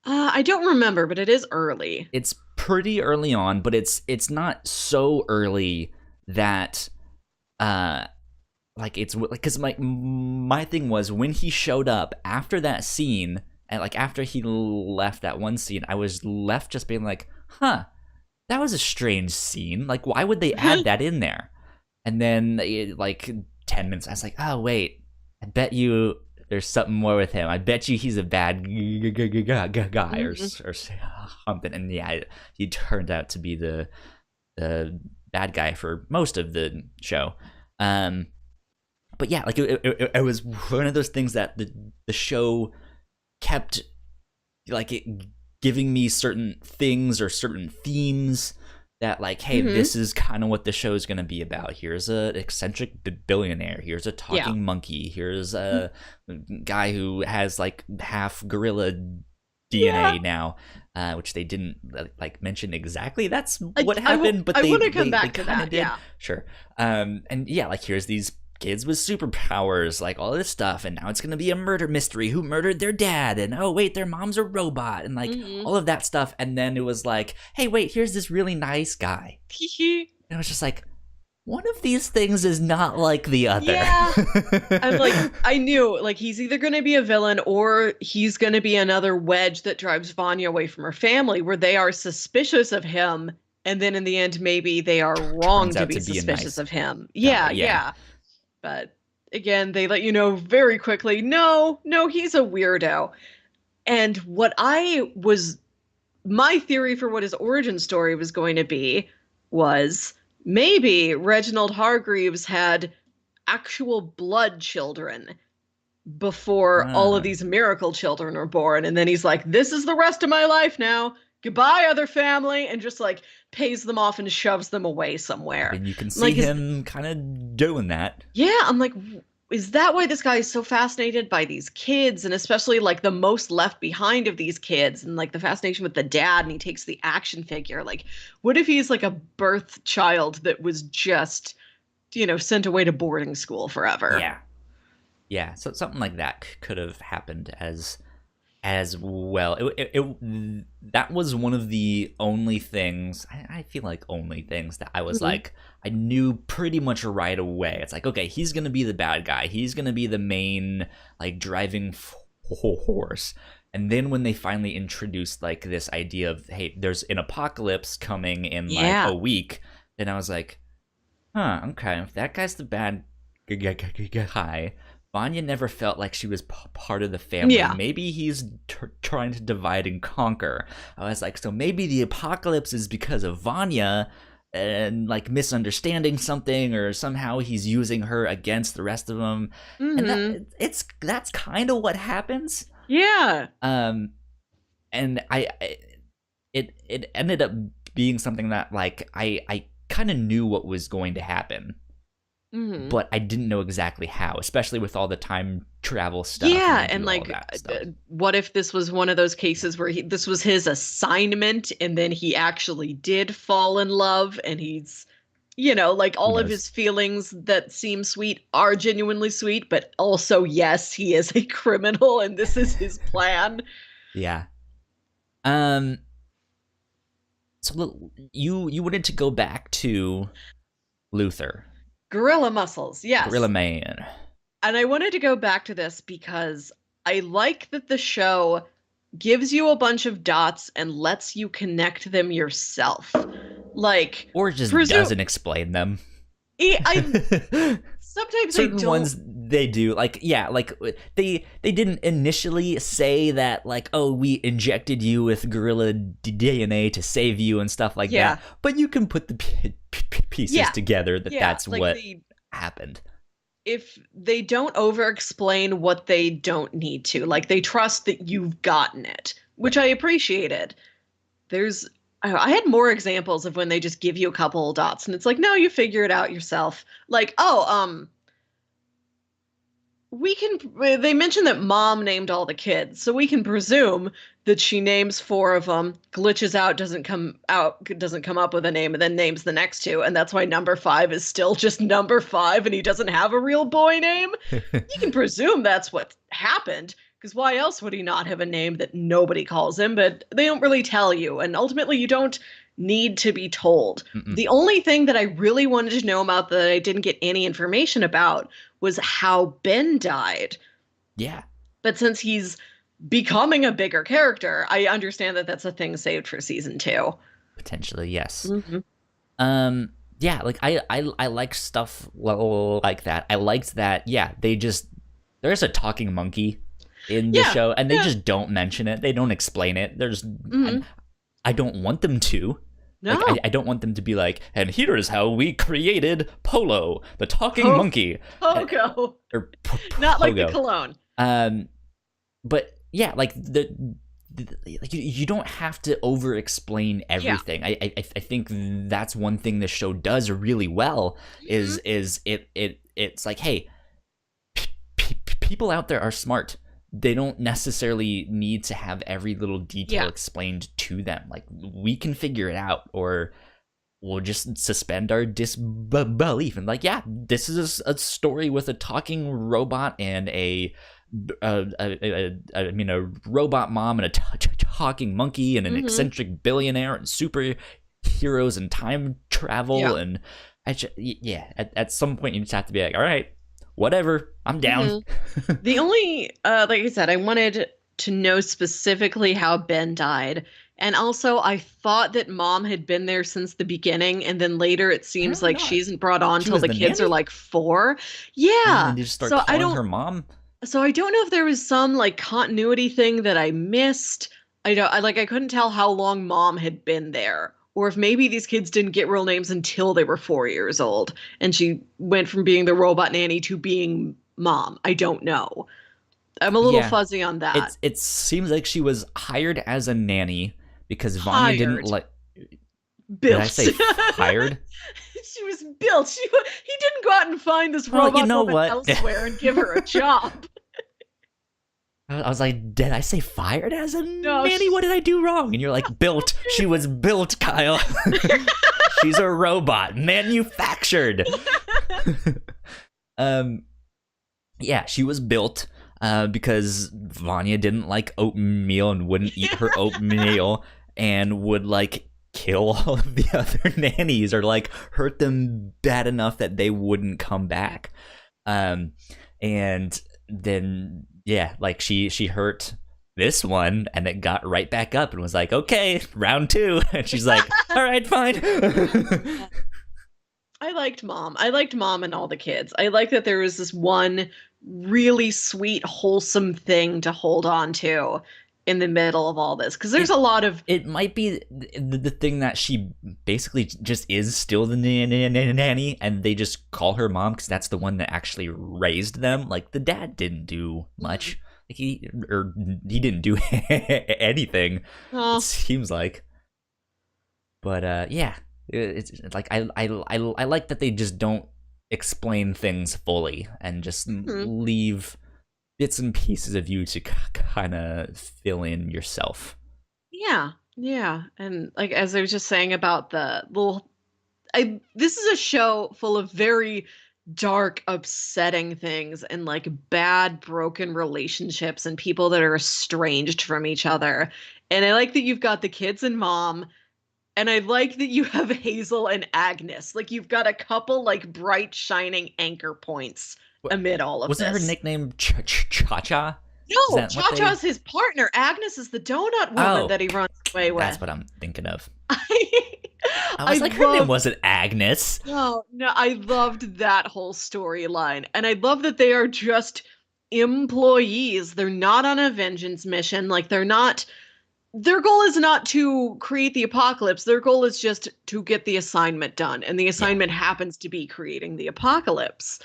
Speaker 2: I don't remember, but it is early.
Speaker 1: It's pretty early on, but it's not so early that like it's like, because my thing was when he showed up after that scene, and like after he left that one scene, I was left just being like, huh, that was a strange scene. Like, why would they add that in there? And then like 10 minutes, I was like, oh wait, I bet you there's something more with him. I bet you he's a bad guy or something. And yeah, he turned out to be the bad guy for most of the show. But yeah, like it was one of those things that the show kept like giving me certain things or certain themes that, like, hey, this is kind of what the show is going to be about. Here's a eccentric billionaire. Here's a talking monkey. Here's a guy who has like half gorilla DNA now, which they didn't like mention exactly. That's what happened. But
Speaker 2: I want to come back to that.
Speaker 1: Did. Yeah, sure. And yeah, like here's these kids with superpowers, like all this stuff, and now it's going to be a murder mystery. Who murdered their dad? And oh wait, their mom's a robot, and like all of that stuff. And then it was like, hey wait, here's this really nice guy. And it was just like, one of these things is not like the other.
Speaker 2: Yeah. I'm like, I knew, like, he's either going to be a villain or he's going to be another wedge that drives Vanya away from her family, where they are suspicious of him, and then in the end maybe they are wrong to be suspicious of him. Yeah. But again, they let you know very quickly, no, he's a weirdo. And my theory for what his origin story was going to be was maybe Reginald Hargreeves had actual blood children before all of these miracle children were born. And then he's like, this is the rest of my life now. Goodbye, other family. And just like pays them off and shoves them away somewhere.
Speaker 1: And you can see him kind of doing that.
Speaker 2: Yeah, I'm like, is that why this guy is so fascinated by these kids, and especially like the most left behind of these kids, and like the fascination with the dad, and he takes the action figure? Like, what if he's like a birth child that was just, sent away to boarding school forever?
Speaker 1: Yeah. So something like that could have happened as well. That was one of the only things, I feel like only things that I was like, I knew pretty much right away. It's like, okay, he's gonna be the bad guy. He's gonna be the main like driving force. And then when they finally introduced like this idea of, hey, there's an apocalypse coming in like a week, then I was like, huh, okay, if that guy's the bad guy, Vanya never felt like she was part of the family. Yeah. Maybe he's trying to divide and conquer. I was like, so maybe the apocalypse is because of Vanya and like misunderstanding something, or somehow he's using her against the rest of them. And that's kind of what happens.
Speaker 2: Yeah.
Speaker 1: And it ended up being something that like I kind of knew what was going to happen.
Speaker 2: Mhm.
Speaker 1: but I didn't know exactly how, especially with all the time travel stuff.
Speaker 2: Yeah,
Speaker 1: And they
Speaker 2: and
Speaker 1: do all
Speaker 2: like,
Speaker 1: that stuff.
Speaker 2: what if this was one of those cases where this was his assignment, and then he actually did fall in love, and he's, like
Speaker 1: Who
Speaker 2: all of
Speaker 1: knows?
Speaker 2: his feelings that seem sweet are genuinely sweet, but also, yes, he is a criminal, and this is his plan.
Speaker 1: Yeah. Um. So you wanted to go back to Luther,
Speaker 2: Gorilla muscles,
Speaker 1: Gorilla
Speaker 2: yes.
Speaker 1: Man.
Speaker 2: And I wanted to go back to this because I like that the show gives you a bunch of dots and lets you connect them yourself. Like,
Speaker 1: Or just
Speaker 2: presume
Speaker 1: doesn't explain them.
Speaker 2: I sometimes I
Speaker 1: Certain
Speaker 2: don't.
Speaker 1: ones they do, like, yeah, like they didn't initially say that, like, oh, we injected you with gorilla DNA to save you and stuff like
Speaker 2: Yeah,
Speaker 1: that, but you can put the pieces
Speaker 2: yeah,
Speaker 1: together that
Speaker 2: yeah.
Speaker 1: that's
Speaker 2: Like
Speaker 1: what happened.
Speaker 2: if they don't over explain what they don't need to, like they trust that you've gotten it, which
Speaker 1: Right.
Speaker 2: I appreciated. There's I had more examples of when they just give you a couple of dots and it's like, no, you figure it out yourself. Like, oh, we can they mentioned that mom named all the kids, so we can presume that she names four of them, glitches out, doesn't come up with a name, and then names the next two, and that's why number 5 is still just number 5 and he doesn't have a real boy name. You can presume that's what happened, because why else would he not have a name that nobody calls him? But they don't really tell you, and ultimately you don't need to be told.
Speaker 1: Mm-mm.
Speaker 2: The only thing that I really wanted to know about that I didn't get any information about was how Ben died.
Speaker 1: Yeah,
Speaker 2: But since he's becoming a bigger character, I understand that that's a thing saved for season 2.
Speaker 1: potentially, yes.
Speaker 2: Mm-hmm.
Speaker 1: Yeah, like I like stuff like that. I liked that. Yeah, there's a talking monkey in the
Speaker 2: Yeah,
Speaker 1: show, and they
Speaker 2: yeah.
Speaker 1: just don't mention it. They don't explain it.
Speaker 2: Mm-hmm.
Speaker 1: I don't want them to. Like,
Speaker 2: No.
Speaker 1: I don't want them to be like, and here is how we created Polo, the talking
Speaker 2: Po-
Speaker 1: monkey,
Speaker 2: Pogo.
Speaker 1: or
Speaker 2: Not like the
Speaker 1: Pogo.
Speaker 2: cologne.
Speaker 1: But yeah, like like you don't have to over explain everything. I think that's one thing this show does really well. Is it's like, hey, people out there are smart. They don't necessarily need to have every little detail explained to them. Like, we can figure it out, or we'll just suspend our disbelief and, like, yeah, this is a story with a talking robot and a robot mom and a talking monkey and an eccentric billionaire and superheroes and time travel. And at some point you just have to be like, all right, whatever, I'm down.
Speaker 2: The only, like I said, I wanted to know specifically how Ben died. And also, I thought that mom had been there since the beginning, and then later it seems
Speaker 1: Apparently
Speaker 2: like
Speaker 1: not.
Speaker 2: she isn't brought on
Speaker 1: She
Speaker 2: till
Speaker 1: was
Speaker 2: the
Speaker 1: the
Speaker 2: kids are
Speaker 1: nanny?
Speaker 2: like 4.
Speaker 1: And
Speaker 2: Yeah.
Speaker 1: then they just start
Speaker 2: So I
Speaker 1: calling her
Speaker 2: don't.
Speaker 1: mom.
Speaker 2: So I don't know if there was some like continuity thing that I missed. I couldn't tell how long mom had been there, or if maybe these kids didn't get real names until they were 4 years old and she went from being the robot nanny to being mom. I don't know. I'm a little
Speaker 1: Yeah,
Speaker 2: fuzzy on that.
Speaker 1: it seems like she was hired as a nanny because Vanya didn't
Speaker 2: Hired.
Speaker 1: like.
Speaker 2: Built.
Speaker 1: Did I say hired?
Speaker 2: She was built. He didn't go out and find this
Speaker 1: Well,
Speaker 2: robot
Speaker 1: you know
Speaker 2: woman
Speaker 1: what?
Speaker 2: elsewhere and give her a job.
Speaker 1: I was like, did I say fired as a
Speaker 2: No,
Speaker 1: nanny? What did I do wrong? And you're like, built. She was built, Kyle. She's a robot, manufactured. Yeah, she was built because Vanya didn't like oatmeal and wouldn't eat her oatmeal and would, like, kill all of the other nannies or, like, hurt them bad enough that they wouldn't come back. And then, yeah, like, she hurt this one and it got right back up and was like, okay, round 2. And she's like, all right, fine.
Speaker 2: I liked mom and all the kids. I like that there was this one really sweet, wholesome thing to hold on to in the middle of all this. Because there's a lot of.
Speaker 1: It might be the thing that she basically just is still the nanny, and they just call her mom because that's the one that actually raised them. Like, the dad didn't do much. Like, he didn't do anything.
Speaker 2: Oh.
Speaker 1: It seems like. But yeah, it's like I like that they just don't explain things fully and just
Speaker 2: Mhm.
Speaker 1: leave bits and pieces of you to kind of fill in yourself.
Speaker 2: Yeah, yeah, and like as I was just saying about the little, this is a show full of very dark, upsetting things and like bad, broken relationships and people that are estranged from each other. And I like that you've got the kids and mom, and I like that you have Hazel and Agnes. Like you've got a couple like bright, shining anchor points amid all of
Speaker 1: Wasn't her
Speaker 2: this.
Speaker 1: nickname Cha-Cha? Is
Speaker 2: No,
Speaker 1: that what
Speaker 2: Cha
Speaker 1: they...
Speaker 2: Cha's his partner. Agnes is the donut woman
Speaker 1: Oh,
Speaker 2: that he runs away
Speaker 1: that's
Speaker 2: with.
Speaker 1: what I'm thinking of.
Speaker 2: I,
Speaker 1: I
Speaker 2: I
Speaker 1: was like, her name
Speaker 2: love
Speaker 1: wasn't Agnes.
Speaker 2: no, no, I loved that whole storyline. And I love that they are just employees. They're not on a vengeance mission. Like they're not, their goal is not to create the apocalypse. Their goal is just to get the assignment done. And the
Speaker 1: Yeah.
Speaker 2: assignment happens to be creating the apocalypse.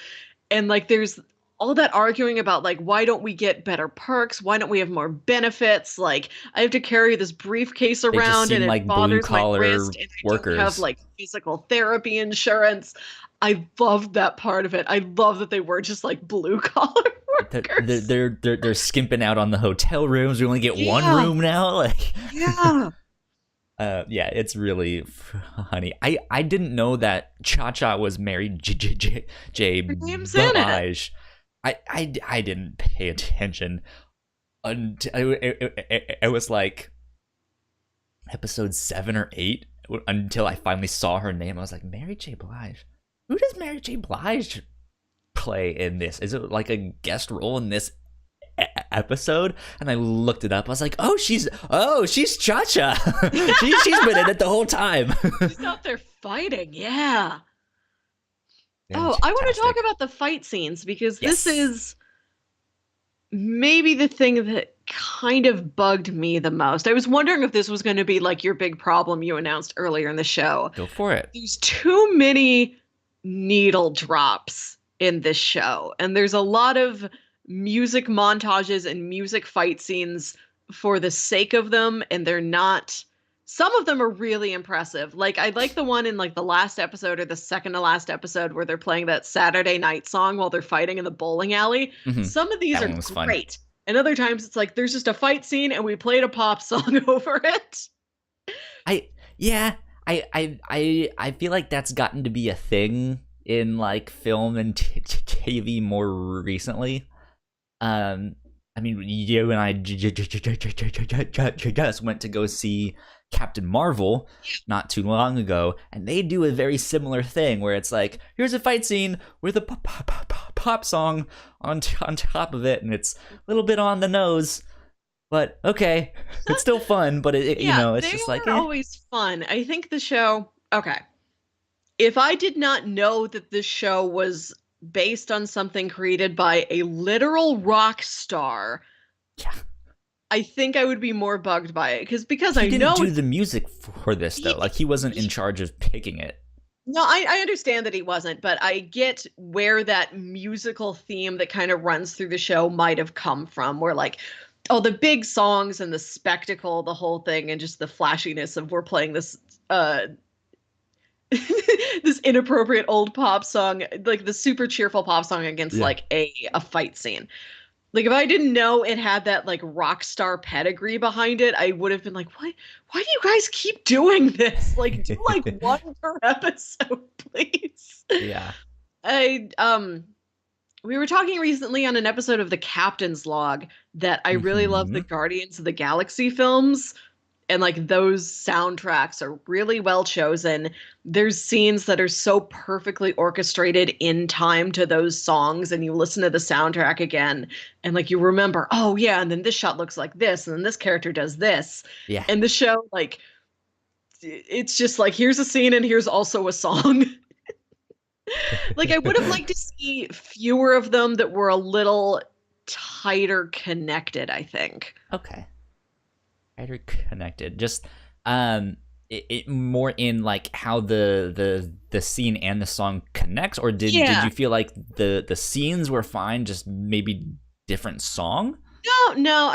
Speaker 2: And like there's all that arguing about like why don't we get better perks? Why don't we have more benefits? Like I have to carry this briefcase
Speaker 1: They just
Speaker 2: around and
Speaker 1: seem
Speaker 2: it
Speaker 1: like blue
Speaker 2: bothers my
Speaker 1: collar
Speaker 2: wrist and I don't have
Speaker 1: workers.
Speaker 2: like physical therapy insurance. I loved that part of it. I love that they were just like blue collar workers.
Speaker 1: They're skimping out on the hotel rooms. We only get one
Speaker 2: Yeah.
Speaker 1: room now. Like,
Speaker 2: Yeah.
Speaker 1: yeah, it's really funny. I didn't know that Cha Cha was married J
Speaker 2: Her name's in it.
Speaker 1: Balaj. I didn't pay attention until it was like episode 7 or 8 until I finally saw her name. I was like, Mary J. Blige. Who does Mary J. Blige play in this? Is it like a guest role in this episode? And I looked it up. I was like, she's Cha Cha. She's been in it the whole time.
Speaker 2: She's out there fighting. Yeah. Oh, I want to talk about the fight scenes because this is maybe the thing that kind of bugged me the most. I was wondering if this was going to be like your big problem you announced earlier in the show.
Speaker 1: Go for it.
Speaker 2: There's too many needle drops in this show, and there's a lot of music montages and music fight scenes for the sake of them, and they're not. Some of them are really impressive. Like I like the one in like the last episode or the second to last episode where they're playing that Saturday Night song while they're fighting in the bowling alley.
Speaker 1: Mm-hmm.
Speaker 2: Some of these
Speaker 1: that
Speaker 2: are great. And other times it's like there's just a fight scene and we played a pop song over it.
Speaker 1: I feel like that's gotten to be a thing in like film and TV more recently. I mean, you and I just went to go see Captain Marvel not too long ago, and they do a very similar thing where it's like, here's a fight scene with a pop song on top of it, and it's a little bit on the nose, but okay, it's still fun. But it's just like
Speaker 2: always fun. I think the show. Okay, if I did not know that this show was based on something created by a literal rock star,
Speaker 1: yeah,
Speaker 2: I think I would be more bugged by it because
Speaker 1: he didn't do the music for this though. Like he wasn't in charge of picking it.
Speaker 2: No, I understand that he wasn't, but I get where that musical theme that kind of runs through the show might have come from. Where like, the big songs and the spectacle, the whole thing, and just the flashiness of we're playing this this inappropriate old pop song, like the super cheerful pop song against like a fight scene. Like if I didn't know it had that like rock star pedigree behind it, I would have been like, why do you guys keep doing this? Like do like one per episode, please.
Speaker 1: Yeah.
Speaker 2: We were talking recently on an episode of The Captain's Log that I really love the Guardians of the Galaxy films. And like those soundtracks are really well chosen. There's scenes that are so perfectly orchestrated in time to those songs, and you listen to the soundtrack again and like you remember, oh yeah, and then this shot looks like this, and then this character does this.
Speaker 1: Yeah.
Speaker 2: And the show, like, it's just like here's a scene and here's also a song. Like I would have liked to see fewer of them that were a little tighter connected, I think.
Speaker 1: Okay. Tighter connected. Just it more in like how the scene and the song connects, or did you feel like the scenes were fine, just maybe different song?
Speaker 2: No,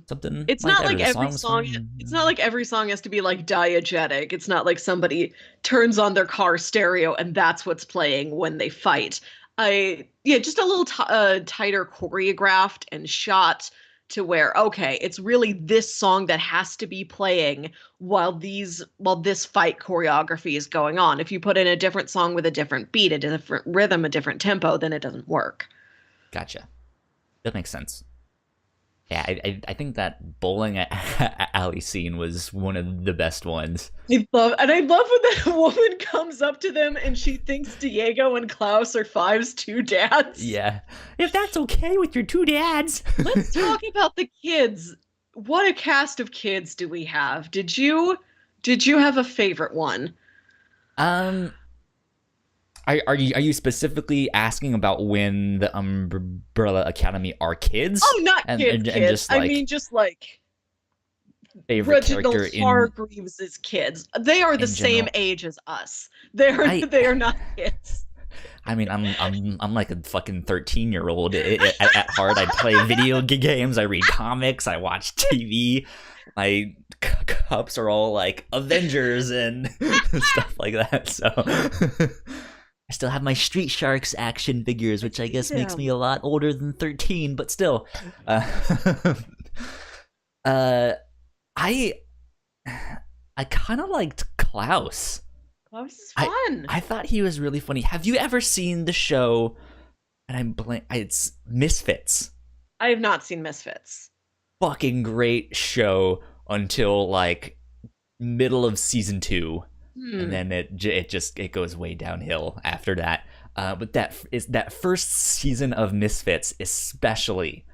Speaker 1: Something
Speaker 2: it's
Speaker 1: like
Speaker 2: not
Speaker 1: that, or
Speaker 2: like
Speaker 1: the
Speaker 2: every
Speaker 1: song was
Speaker 2: song
Speaker 1: fun.
Speaker 2: it's not like every song has to be like diegetic. It's not like somebody turns on their car stereo and that's what's playing when they fight. Yeah, just a little tighter choreographed and shot to where okay, it's really this song that has to be playing while this fight choreography is going on. If you put in a different song with a different beat, a different rhythm, a different tempo, then it doesn't work.
Speaker 1: Gotcha. That makes sense. Yeah, I think that bowling alley scene was one of the best ones.
Speaker 2: I love when that woman comes up to them and she thinks Diego and Klaus are Five's two dads.
Speaker 1: Yeah, if that's okay with your two dads.
Speaker 2: Let's talk about the kids. What a cast of kids do we have? Did you have a favorite one?
Speaker 1: um, are you specifically asking about when the Umbrella Academy are kids,
Speaker 2: Oh, not
Speaker 1: and
Speaker 2: kids.
Speaker 1: just
Speaker 2: I
Speaker 1: like
Speaker 2: mean just like
Speaker 1: favorite
Speaker 2: Reginald
Speaker 1: character
Speaker 2: Hargreaves' kids. They are the
Speaker 1: in
Speaker 2: same
Speaker 1: general?
Speaker 2: age as us. They're
Speaker 1: I
Speaker 2: they are not kids.
Speaker 1: I mean, I'm like a fucking 13-year-old at heart. I play video games, I read comics, I watch TV. My cups are all like Avengers and stuff like that. So I still have my Street Sharks action figures, which I guess makes me a lot older than 13, but still. Uh, uh, I I kind of liked Klaus.
Speaker 2: That was fun.
Speaker 1: I thought he was really funny. Have you ever seen the show? And I'm blank. It's Misfits.
Speaker 2: I have not seen Misfits.
Speaker 1: Fucking great show until like middle of season 2, and then it goes way downhill after that. But that first season of Misfits especially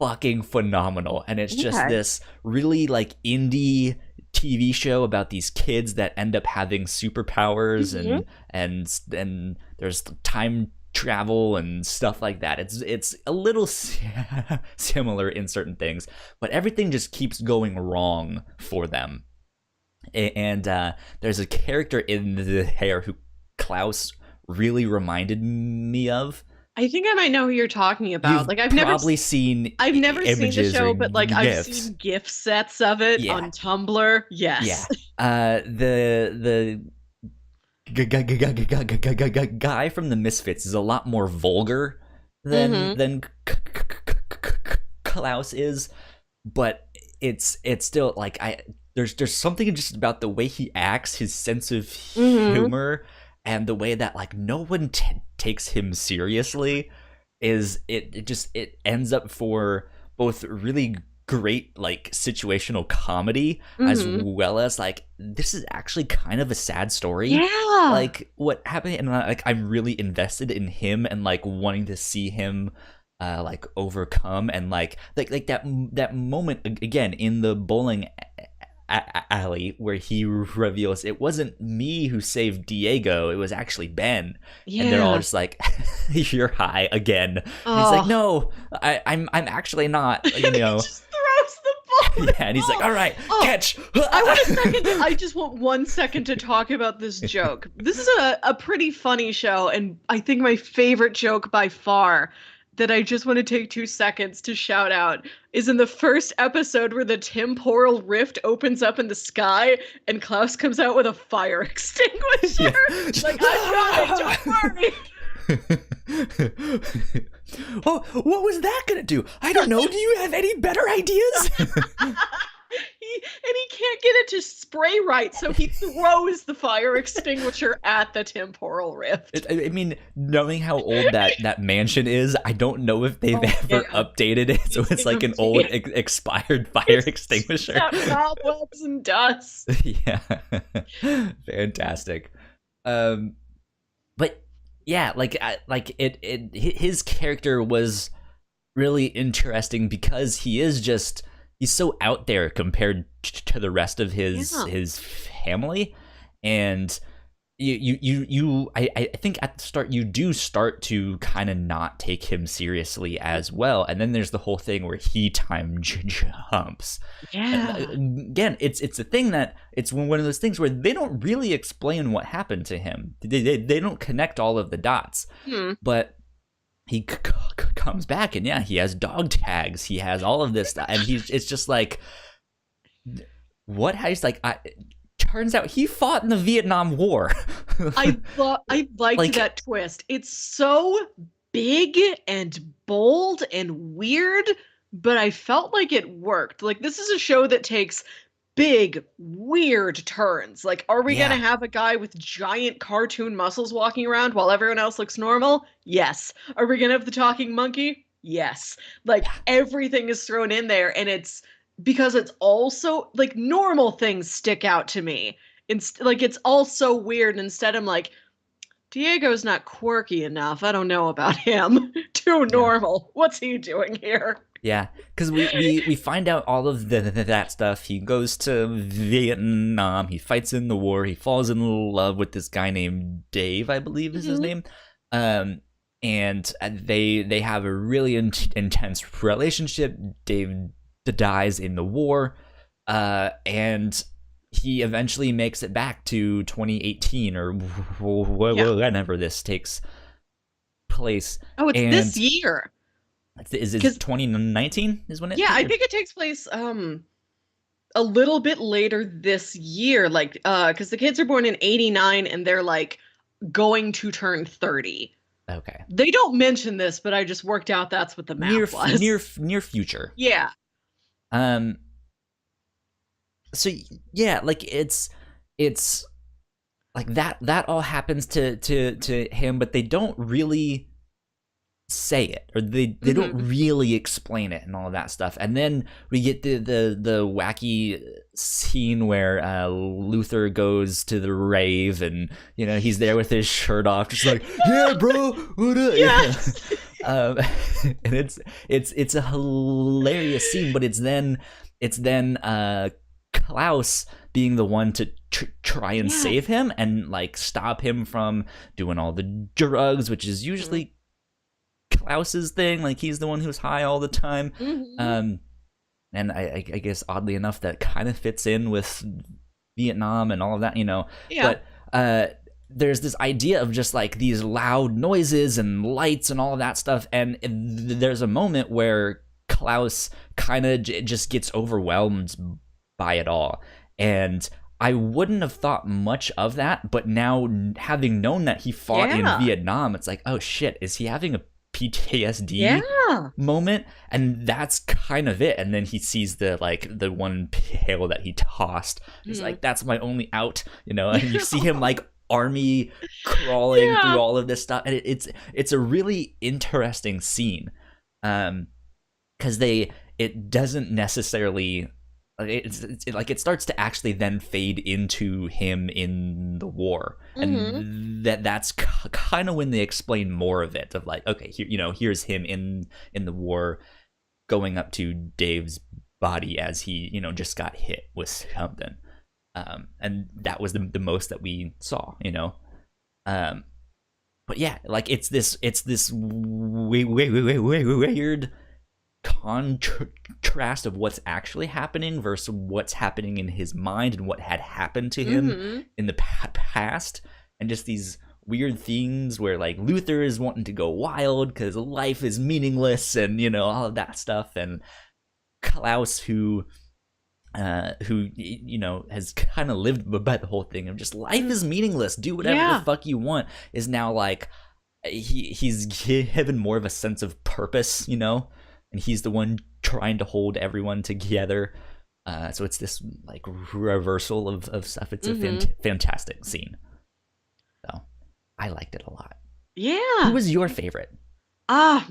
Speaker 1: fucking phenomenal, and it's just this really like indie TV show about these kids that end up having superpowers, and there's time travel and stuff like that. It's a little similar in certain things, but everything just keeps going wrong for them. And there's a character in the hair who Klaus really reminded me of.
Speaker 2: I think I might know who you're talking about.
Speaker 1: You've
Speaker 2: like I've
Speaker 1: probably seen
Speaker 2: I've never seen the
Speaker 1: images
Speaker 2: show,
Speaker 1: or
Speaker 2: but like I've
Speaker 1: GIFs.
Speaker 2: seen GIF sets of it
Speaker 1: Yeah.
Speaker 2: on Tumblr. Yes.
Speaker 1: Yeah. The guy from the Misfits is a lot more vulgar than Klaus is, but it's still like there's something just about the way he acts, his sense of humor, and the way that like no one takes him seriously is it ends up for both really great like situational comedy as well as like this is actually kind of a sad story.
Speaker 2: Yeah.
Speaker 1: Like what happened, and like I'm really invested in him and like wanting to see him like overcome, and like that moment again in the bowling alley where he reveals it wasn't me who saved Diego, it was actually Ben. And they're all just like, you're high again. And he's like, no, I'm actually not, you know.
Speaker 2: He just throws the ball.
Speaker 1: Yeah, and he's like, all right, catch.
Speaker 2: I just want 1 second to talk about this joke. This is a pretty funny show, and I think my favorite joke by far that I just want to take 2 seconds to shout out is in the first episode where the temporal rift opens up in the sky and Klaus comes out with a fire extinguisher.
Speaker 1: Yeah.
Speaker 2: Like, I got it, don't worry.
Speaker 1: Oh, what was that gonna do? I don't know. Do you have any better ideas?
Speaker 2: He can't get it to spray right, so he throws the fire extinguisher at the temporal rift.
Speaker 1: I mean, knowing how old that mansion is, I don't know if they've ever updated it, so it's like an old expired fire extinguisher.
Speaker 2: Cobwebs and dust.
Speaker 1: Yeah, fantastic. But yeah, his character was really interesting because he's so out there compared to the rest of his family, and I think at the start you do start to kind of not take him seriously as well, and then there's the whole thing where he time jumps.
Speaker 2: Yeah.
Speaker 1: Again, it's a thing that it's one of those things where they don't really explain what happened to him. They don't connect all of the dots, but he comes back, and yeah, he has dog tags, he has all of this stuff, and it's just like, what? How he's like, turns out he fought in the Vietnam War.
Speaker 2: I liked
Speaker 1: Like-
Speaker 2: that twist. It's so big and bold and weird, but I felt like it worked. Like, this is a show that takes big, weird turns. Like, are we
Speaker 1: Yeah.
Speaker 2: gonna have a guy with giant cartoon muscles walking around while everyone else looks normal? Yes. Are we gonna have the talking monkey? Yes. Like, everything is thrown in there, and it's because it's also like normal things stick out to me. Like, it's all so weird. Instead, I'm like, Diego's not quirky enough. I don't know about him. Too normal. What's he doing here?
Speaker 1: Yeah, because we find out all of that stuff. He goes to Vietnam. He fights in the war. He falls in love with this guy named Dave, I believe is his name. And they have a really intense relationship. Dave dies in the war, and he eventually makes it back to 2018 or whenever this takes place.
Speaker 2: Oh, it's this year.
Speaker 1: Is it 2019 is when it?
Speaker 2: Yeah, I think it takes place a little bit later this year, like because the kids are born in 89 and they're like going to turn 30.
Speaker 1: Okay.
Speaker 2: They don't mention this, but I just worked out that's what the math was.
Speaker 1: Near future.
Speaker 2: Yeah.
Speaker 1: So yeah, like it's like that all happens to him, but they don't really say it, or they don't really explain it and all of that stuff. And then we get the wacky scene where Luther goes to the rave, and he's there with his shirt off, just like, yeah, bro, what up?
Speaker 2: Yes.
Speaker 1: And it's a hilarious scene, but it's then Klaus being the one to try and save him and like stop him from doing all the drugs, which is usually Klaus's thing. Like, he's the one who's high all the time. And I guess oddly enough that kind of fits in with Vietnam and all of that, but there's this idea of just like these loud noises and lights and all of that stuff, and there's a moment where Klaus kind of just gets overwhelmed by it all. And I wouldn't have thought much of that, but now having known that he fought in Vietnam, it's like, oh shit, is he having a PTSD moment? And that's kind of it. And then he sees the one pail that he tossed. He's like, that's my only out, and you see him like army crawling through all of this stuff, and it's a really interesting scene, because it doesn't necessarily, it starts to actually then fade into him in the war, and that's kind of when they explain more of it, of like, okay, here, here's him in the war, going up to Dave's body as he just got hit with something, and that was the most that we saw, but yeah, like it's this weird contrast of what's actually happening versus what's happening in his mind and what had happened to him in the past, and just these weird things where like Luther is wanting to go wild because life is meaningless, and all of that stuff, and Klaus who has kind of lived by the whole thing of just life is meaningless, do whatever the fuck you want, is now like he's given more of a sense of purpose, and he's the one trying to hold everyone together. So it's this like reversal of stuff. It's a fantastic scene. So I liked it a lot.
Speaker 2: Yeah.
Speaker 1: Who was your favorite?
Speaker 2: I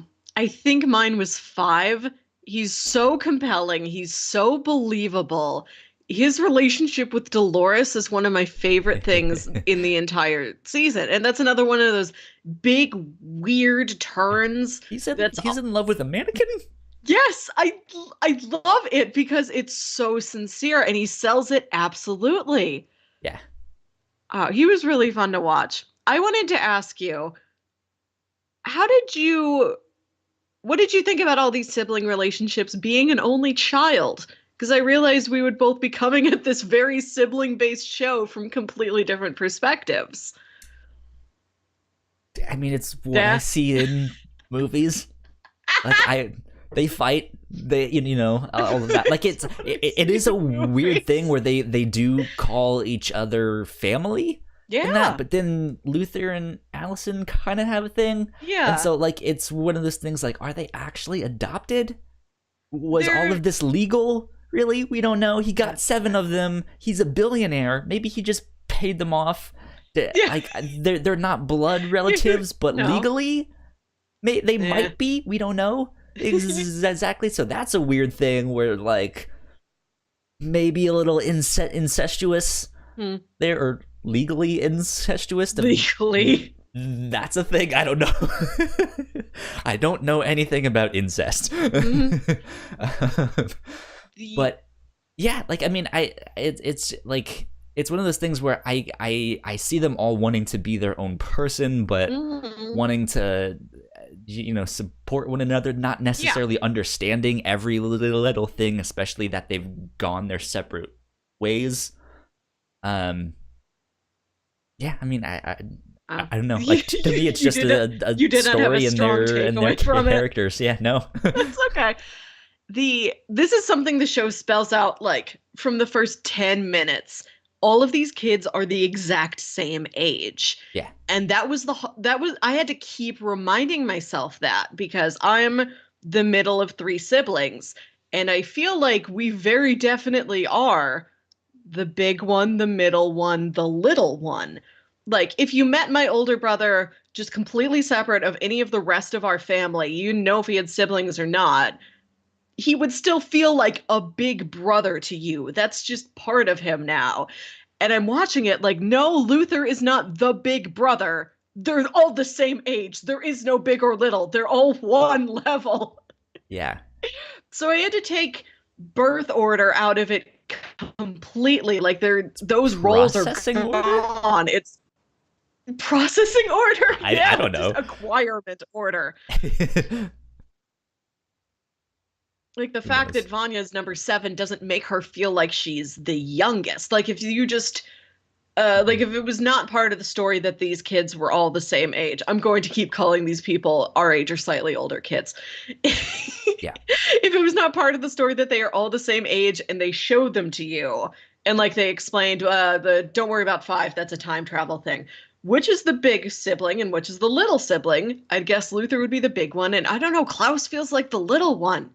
Speaker 2: think mine was 5. He's so compelling. He's so believable. His relationship with Dolores is one of my favorite things in the entire season. And that's another one of those big, weird turns.
Speaker 1: He's in love with a mannequin?
Speaker 2: Yes, I love it because it's so sincere and he sells it absolutely.
Speaker 1: Yeah.
Speaker 2: He was really fun to watch. I wanted to ask you, what did you think about all these sibling relationships, being an only child? Because I realized we would both be coming at this very sibling-based show from completely different perspectives.
Speaker 1: I mean, it's what I see in movies. Like they fight, all of that. Like it is a weird thing where they do call each other family.
Speaker 2: Yeah.
Speaker 1: In that, but then Luther and Alison kind of have a thing.
Speaker 2: Yeah.
Speaker 1: And so like it's one of those things like, are they actually adopted? Was all of this legal? Really? We don't know. He got 7 of them. He's a billionaire. Maybe he just paid them off. Like they're not blood relatives, but
Speaker 2: No.
Speaker 1: legally they might be. We don't know exactly. So that's a weird thing where like maybe a little incestuous there, or legally incestuous.
Speaker 2: Legally.
Speaker 1: That's a thing. I don't know. I don't know anything about incest. But yeah, like I mean, it's like it's one of those things where I see them all wanting to be their own person, but wanting to support one another, not necessarily understanding every little thing, especially that they've gone their separate ways. Yeah, I mean, I don't know. Like to me, it's just a story in their characters. Yeah, no,
Speaker 2: that's okay. This is something the show spells out like from the first 10 minutes. All of these kids are the exact same age.
Speaker 1: Yeah.
Speaker 2: And I had to keep reminding myself that because I'm the middle of 3 siblings. And I feel like we very definitely are the big one, the middle one, the little one. Like if you met my older brother just completely separate of any of the rest of our family, you know if he had siblings or not, he would still feel like a big brother to you. That's just part of him now. And I'm watching it like, no, Luther is not the big brother. They're all the same age. There is no big or little. They're all one level.
Speaker 1: Yeah.
Speaker 2: So I had to take birth order out of it completely. Like those roles are gone. It's processing order.
Speaker 1: I don't know.
Speaker 2: Acquirement order. Like the fact that Vanya's number 7 doesn't make her feel like she's the youngest. Like if you just, like if it was not part of the story that these kids were all the same age, I'm going to keep calling these people our age or slightly older kids.
Speaker 1: Yeah.
Speaker 2: If it was not part of the story that they are all the same age and they showed them to you, and like they explained, don't worry about 5, that's a time travel thing. Which is the big sibling and which is the little sibling? I'd guess Luther would be the big one. And I don't know, Klaus feels like the little one.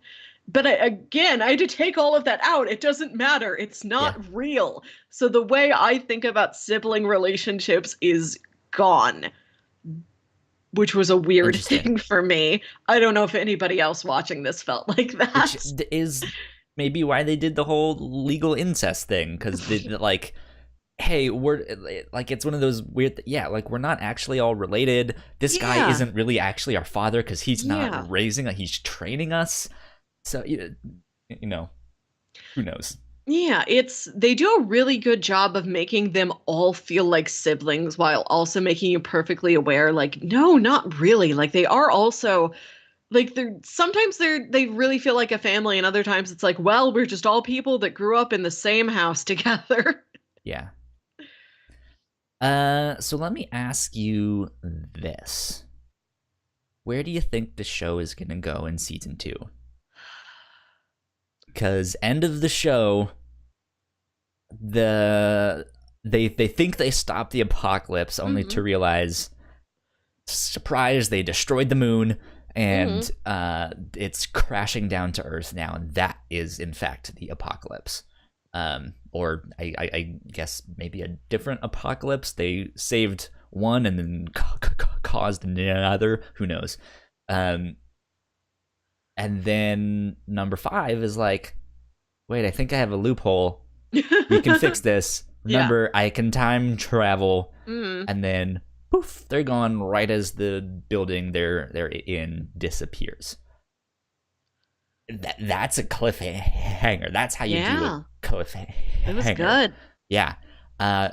Speaker 2: But I had to take all of that out. It doesn't matter. It's not real. So the way I think about sibling relationships is gone, which was a weird thing for me. I don't know if anybody else watching this felt like that.
Speaker 1: Which is maybe why they did the whole legal incest thing, because like, hey, we're like, it's one of those weird, like we're not actually all related. This guy isn't really actually our father because he's not raising, he's training us. So, who knows?
Speaker 2: Yeah, they do a really good job of making them all feel like siblings while also making you perfectly aware, like, no, not really. Like they are also, like they really feel like a family, and other times it's like, well, we're just all people that grew up in the same house together.
Speaker 1: Yeah. So let me ask you this. Where do you think the show is going to go in season 2? Because end of the show, they think they stopped the apocalypse, only to realize, surprise, they destroyed the moon, and it's crashing down to Earth now, and that is in fact the apocalypse. Or I guess maybe a different apocalypse. They saved one and then caused another. Who knows? And then number 5 is like, wait, I think I have a loophole. We can fix this. Remember, I can time travel. And then, poof, they're gone right as the building they're in disappears. That's a cliffhanger. That's how you do a cliffhanger.
Speaker 2: It was good.
Speaker 1: Yeah.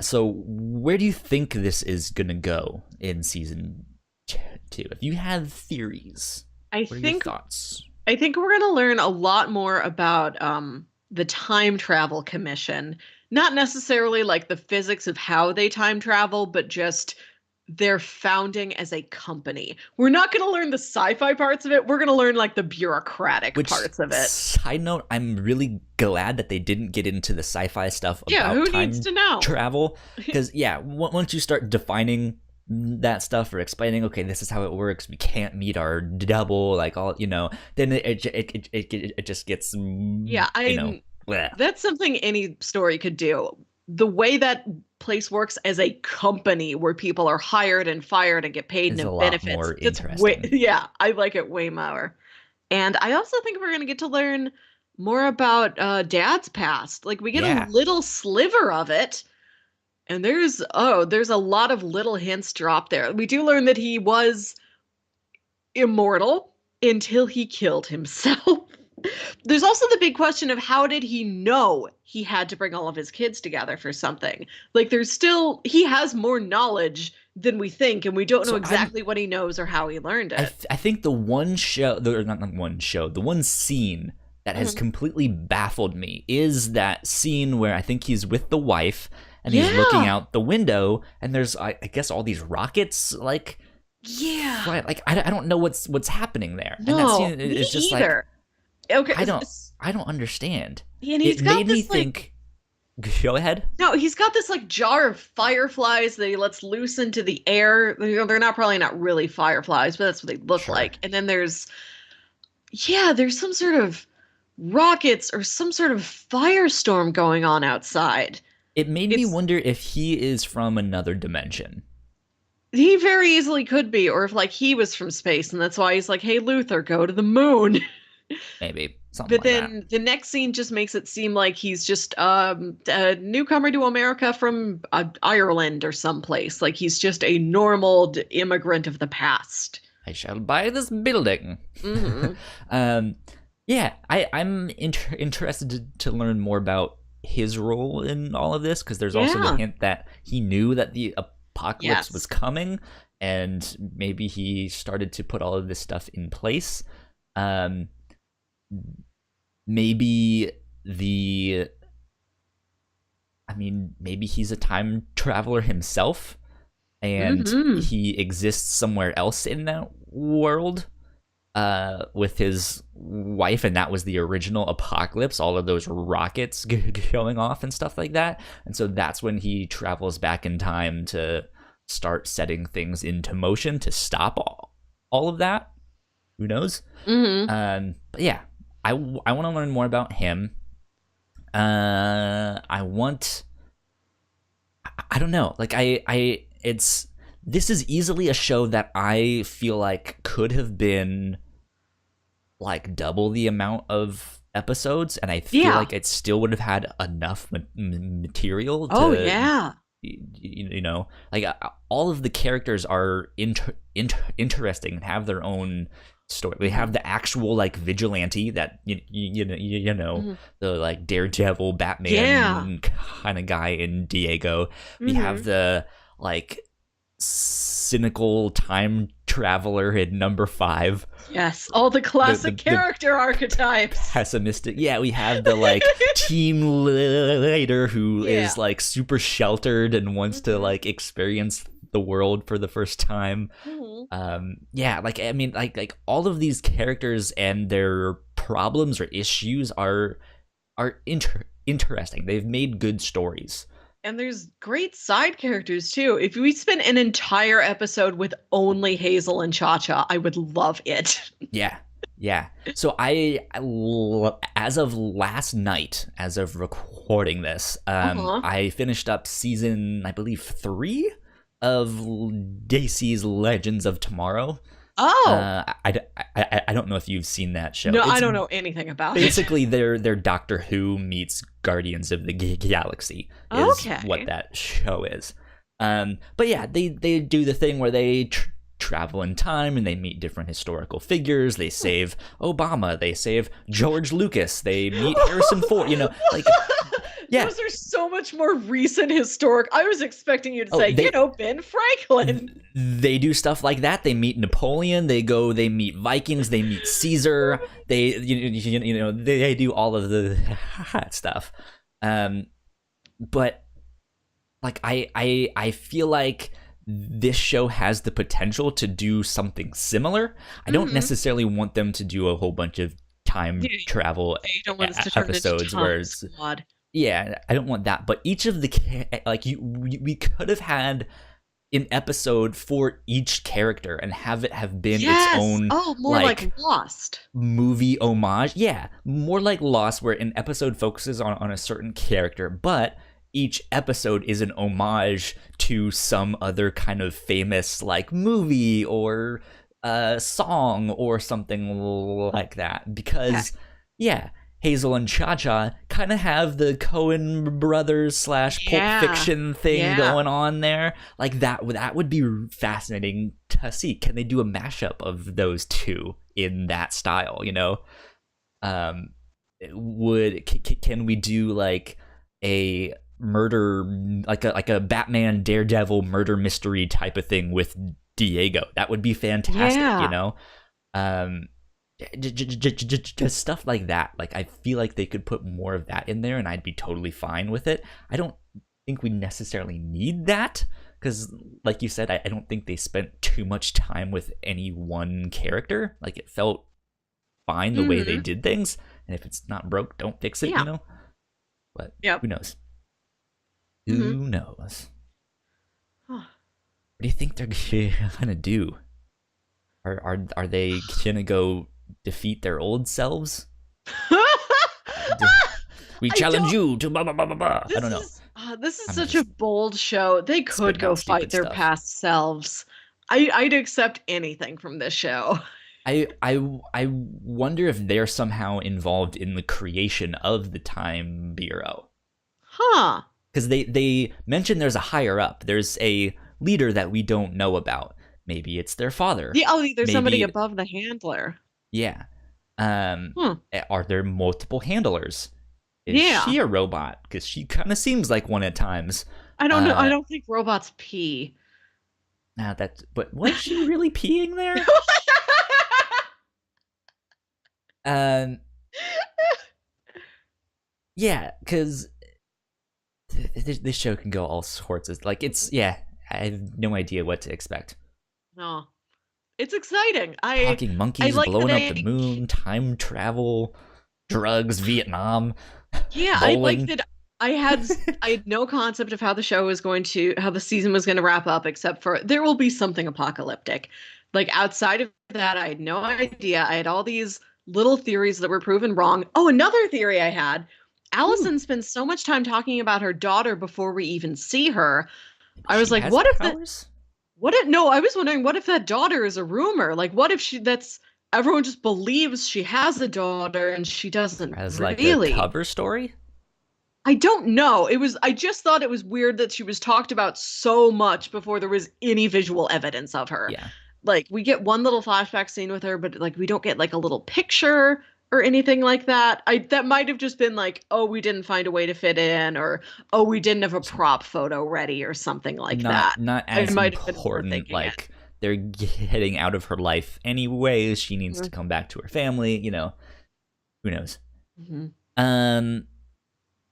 Speaker 1: So where do you think this is going to go in season 2? If you have theories, what are your thoughts?
Speaker 2: I think we're going to learn a lot more about the Time Travel Commission. Not necessarily like the physics of how they time travel, but just they're founding as a company. We're not going to learn the sci-fi parts of it. We're going to learn like the bureaucratic parts of it.
Speaker 1: Side note, I'm really glad that they didn't get into the sci-fi stuff about
Speaker 2: who
Speaker 1: time
Speaker 2: needs to know?
Speaker 1: travel. Because, once you start defining that stuff or explaining, okay, this is how it works, we can't meet our double, like all, then it just gets,
Speaker 2: that's something any story could do. The way that place works as a company where people are hired and fired and get paid and benefits.
Speaker 1: More interesting.
Speaker 2: I like it way more. And I also think we're going to get to learn more about Dad's past. Like we get a little sliver of it. And there's a lot of little hints dropped there. We do learn that he was immortal until he killed himself. There's also the big question of how did he know he had to bring all of his kids together for something? Like he has more knowledge than we think, and we don't know exactly what he knows or how he learned it.
Speaker 1: I think the one scene that has completely baffled me is that scene where I think he's with the wife and he's looking out the window and there's I guess all these rockets like like I don't know what's happening there.
Speaker 2: No,
Speaker 1: and that scene is just
Speaker 2: either. Okay,
Speaker 1: I don't understand.
Speaker 2: And it made me
Speaker 1: think. Go ahead.
Speaker 2: No, he's got this like jar of fireflies that he lets loose into the air. They're probably not really fireflies, but that's what they look like. And then there's some sort of rockets or some sort of firestorm going on outside.
Speaker 1: It made me wonder if he is from another dimension.
Speaker 2: He very easily could be, or if like he was from space and that's why he's like, hey, Luther, go to the moon.
Speaker 1: Maybe. But
Speaker 2: then the next scene just makes it seem like he's just a newcomer to America from Ireland or someplace. Like he's just a normal immigrant of the past.
Speaker 1: I shall buy this building.
Speaker 2: Mm-hmm.
Speaker 1: I'm interested to learn more about his role in all of this, because there's also the hint that he knew that the apocalypse was coming, and maybe he started to put all of this stuff in place. Maybe he's a time traveler himself, and he exists somewhere else in that world with his wife, and that was the original apocalypse, all of those rockets going off and stuff like that. And so that's when he travels back in time to start setting things into motion to stop all of that. Who knows? But yeah, I want to learn more about him. I don't know. Like this is easily a show that I feel like could have been like double the amount of episodes, and I feel like it still would have had enough material to, like all of the characters are interesting and have their own story. We have the actual like vigilante that the like Daredevil, Batman kind of guy in Diego. We have the like cynical time traveler in number 5.
Speaker 2: Yes, all the classic character archetypes.
Speaker 1: Pessimistic. Yeah, we have the like team leader who is like super sheltered and wants to like experience the world for the first time. Like all of these characters and their problems or issues are interesting. They've made good stories.
Speaker 2: And there's great side characters too. If we spent an entire episode with only Hazel and Cha-Cha, I would love it.
Speaker 1: Yeah. So as of last night, as of recording this, I finished up season, I believe, 3 of DC's Legends of Tomorrow. I don't know if you've seen that show.
Speaker 2: No, I don't know anything about it.
Speaker 1: Basically, their Doctor Who meets Guardians of the Galaxy is what that show is. But yeah, they do the thing where they travel in time and they meet different historical figures. They save Obama. They save George Lucas. They meet Harrison Ford.
Speaker 2: Those are so much more recent historic. I was expecting you to say, Ben Franklin.
Speaker 1: They do stuff like that. They meet Napoleon. They meet Vikings. They meet Caesar. They they do all of the stuff. But like I feel like this show has the potential to do something similar. I don't necessarily want them to do a whole bunch of time travel
Speaker 2: You don't want us to turn
Speaker 1: episodes
Speaker 2: into
Speaker 1: where it's
Speaker 2: Squad.
Speaker 1: yeah, I don't want that. But each of the we could have had an episode for each character and have it have been its own
Speaker 2: more like Lost
Speaker 1: movie homage. Yeah, more like Lost, where an episode focuses on a certain character, but each episode is an homage to some other kind of famous like movie or song or something like that. Because Hazel and Cha-Cha kind of have the Coen brothers / Pulp Fiction thing going on there. Like that would be fascinating to see. Can they do a mashup of those two in that style? You know, can we do like a murder, like a Batman Daredevil murder mystery type of thing with Diego? That would be fantastic. You know. Just stuff like that. Like I feel like they could put more of that in there and I'd be totally fine with it. I don't think we necessarily need that because like you said, I don't think they spent too much time with any one character. Like it felt fine the way they did things, and if it's not broke, don't fix it, you know. But who knows? Who knows? What do you think they're gonna do? Are they gonna go defeat their old selves? We challenge you to blah blah blah blah blah. I don't know.
Speaker 2: This is such a bold show. They could go fight their past selves. I'd accept anything from this show.
Speaker 1: I wonder if they're somehow involved in the creation of the Time Bureau.
Speaker 2: Huh.
Speaker 1: Because they mention there's a higher up. There's a leader that we don't know about. Maybe it's their father.
Speaker 2: Yeah, there's somebody above the handler.
Speaker 1: Yeah. Are there multiple handlers? Is she a robot? Because she kind of seems like one at times.
Speaker 2: I don't know. I don't think robots pee.
Speaker 1: But was she really peeing there? Yeah, because this show can go all sorts of I have no idea what to expect.
Speaker 2: No, it's exciting.
Speaker 1: Talking monkeys,
Speaker 2: like
Speaker 1: blowing up the moon, time travel, drugs, Vietnam.
Speaker 2: Yeah,
Speaker 1: bowling.
Speaker 2: I like that. I had no concept of how the season was going to wrap up, except for there will be something apocalyptic. Like outside of that, I had no idea. I had all these little theories that were proven wrong. Oh, another theory I had. Alison spends so much time talking about her daughter before we even see her. I was like, what if powers? I was wondering, what if that daughter is a rumor? Like, what if everyone just believes she has a daughter and she doesn't
Speaker 1: as
Speaker 2: really?
Speaker 1: Like a cover story?
Speaker 2: I don't know. I just thought it was weird that she was talked about so much before there was any visual evidence of her.
Speaker 1: Yeah.
Speaker 2: Like, we get one little flashback scene with her, but like we don't get like a little picture or anything like that. That might have just been like, oh, we didn't find a way to fit in, or oh, we didn't have a prop photo ready or something like that.
Speaker 1: Not as important. Like they're getting out of her life anyways. She needs to come back to her family. You know, who knows?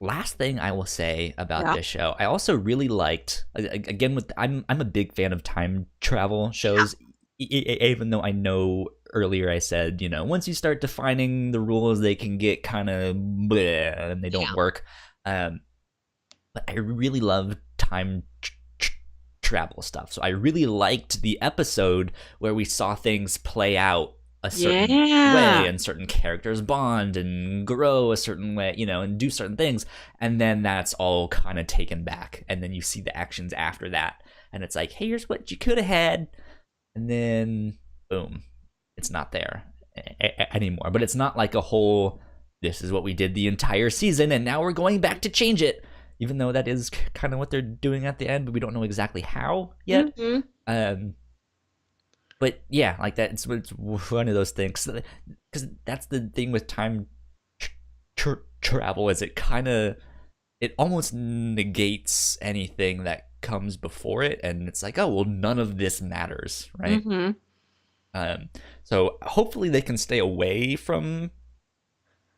Speaker 1: Last thing I will say about this show, I also really liked. Again, I'm a big fan of time travel shows. Even though I know earlier I said, you know, once you start defining the rules, they can get kind of bleh and they don't work. But I really love time travel stuff. So I really liked the episode where we saw things play out a certain way and certain characters bond and grow a certain way, you know, and do certain things. And then that's all kind of taken back. And then you see the actions after that. And it's like, hey, here's what you could have had. And then, boom, it's not there anymore. But it's not like a whole, this is what we did the entire season, and now we're going back to change it. Even though that is kind of what they're doing at the end, but we don't know exactly how yet. But yeah, like that, it's one of those things. Because that's the thing with time travel, is it almost negates anything that comes before it, and it's like, oh well, none of this matters, right? So hopefully they can stay away from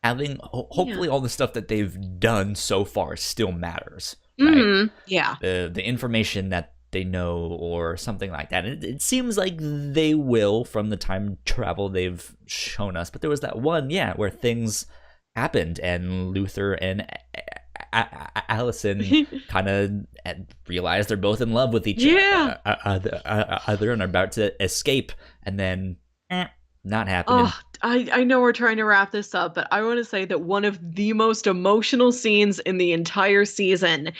Speaker 1: having hopefully all the stuff that they've done so far still matters, right?
Speaker 2: Yeah,
Speaker 1: The information that they know or something like that. And it seems like they will from the time travel they've shown us. But there was that one, where things happened and Luther and Alison kind of realized they're both in love with each other and are about to escape, and then not happening.
Speaker 2: I know we're trying to wrap this up, but I want to say that one of the most emotional scenes in the entire season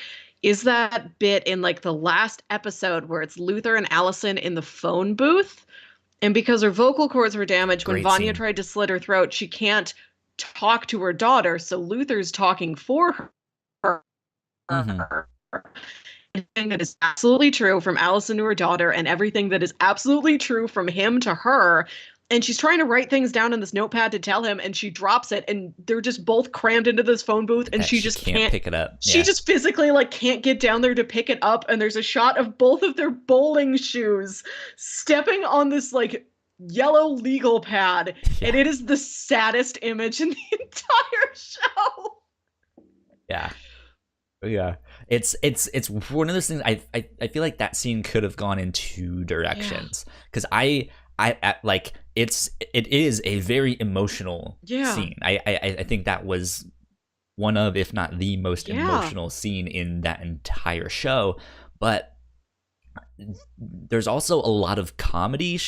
Speaker 2: is that bit in like the last episode where it's Luther and Alison in the phone booth. And because her vocal cords were damaged when Vanya tried to slit her throat, she can't talk to her daughter. So Luther's talking for her. Everything that is absolutely true from Alison to her daughter, and everything that is absolutely true from him to her. And she's trying to write things down in this notepad to tell him, and she drops it, and they're just both crammed into this phone booth, and she just can't
Speaker 1: pick it up.
Speaker 2: She just physically like can't get down there to pick it up, and there's a shot of both of their bowling shoes stepping on this like yellow legal pad, and it is the saddest image in the entire show.
Speaker 1: Yeah. It's one of those things. I feel like that scene could have gone in two directions, because I like it is a very emotional scene. I think that was one of, if not the most emotional scene in that entire show. But there's also a lot of comedy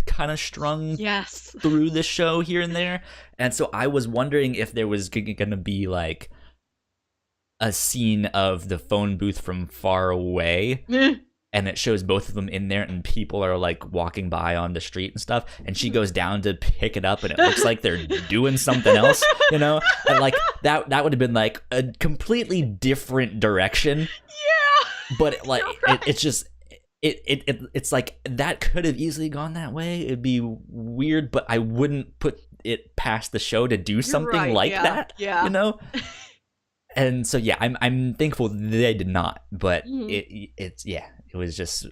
Speaker 1: kind of strung through the show here and there, and so I was wondering if there was gonna be like a scene of the phone booth from far away and it shows both of them in there and people are like walking by on the street and stuff, and she goes down to pick it up and it looks like they're doing something else, and like that would have been like a completely different direction. But it's just it's like that could have easily gone that way. It'd be weird, but I wouldn't put it past the show to do something that. And so I'm thankful they did not, but it was just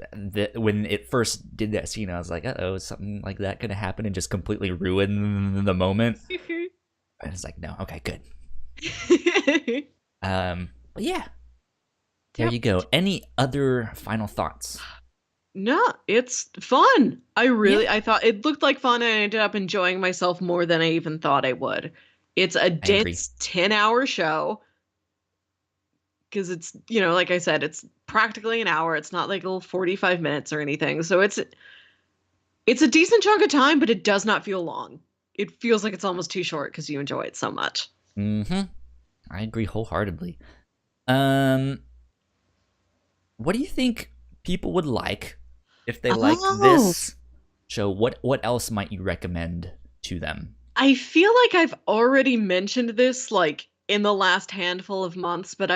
Speaker 1: when it first did that scene, I was like, is something like that gonna happen and just completely ruin the moment? And it's like, no, okay, good. But there you go. Any other final thoughts?
Speaker 2: No, it's fun. I thought it looked like fun, and I ended up enjoying myself more than I even thought I would. It's a dense 10-hour show. Because it's, like I said, it's practically an hour. It's not like a little 45 minutes or anything. So it's a decent chunk of time, but it does not feel long. It feels like it's almost too short because you enjoy it so much.
Speaker 1: I agree wholeheartedly. What do you think people would like if they like this show? What else might you recommend to them?
Speaker 2: I feel like I've already mentioned this like in the last handful of months, but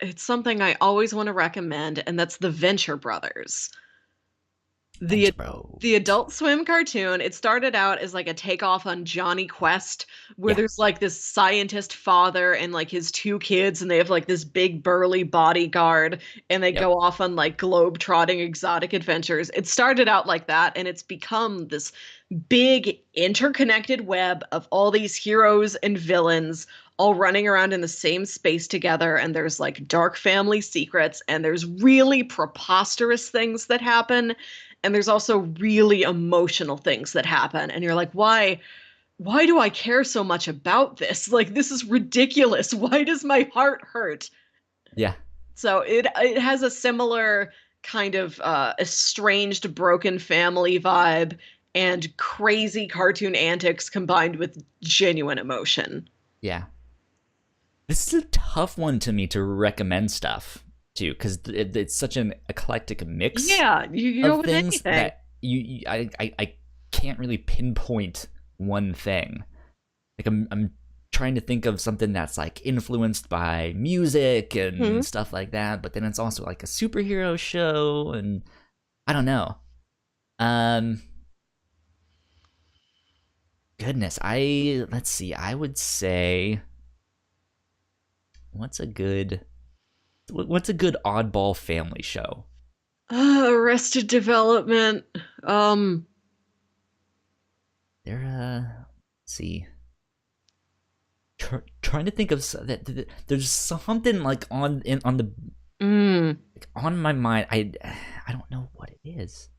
Speaker 2: it's something I always want to recommend, and that's the Venture Brothers. The Adult Swim cartoon. It started out as like a takeoff on Johnny Quest, where there's like this scientist father and like his two kids, and they have like this big burly bodyguard, and they go off on like globe-trotting exotic adventures. It started out like that, and it's become this big interconnected web of all these heroes and villains all running around in the same space together, and there's like dark family secrets, and there's really preposterous things that happen, and there's also really emotional things that happen, and you're like, why do I care so much about this? Like, this is ridiculous. Why does my heart hurt? So it has a similar kind of estranged, broken family vibe and crazy cartoon antics combined with genuine emotion.
Speaker 1: This is a tough one to me to recommend stuff to, because it's such an eclectic mix.
Speaker 2: You go with
Speaker 1: things
Speaker 2: anything.
Speaker 1: That I can't really pinpoint one thing. Like I'm trying to think of something that's like influenced by music and stuff like that, but then it's also like a superhero show, and I don't know. Goodness, let's see. I would say, what's a good oddball family show?
Speaker 2: Arrested Development.
Speaker 1: Let's see. Trying to think of that. There's something like on my mind. I don't is.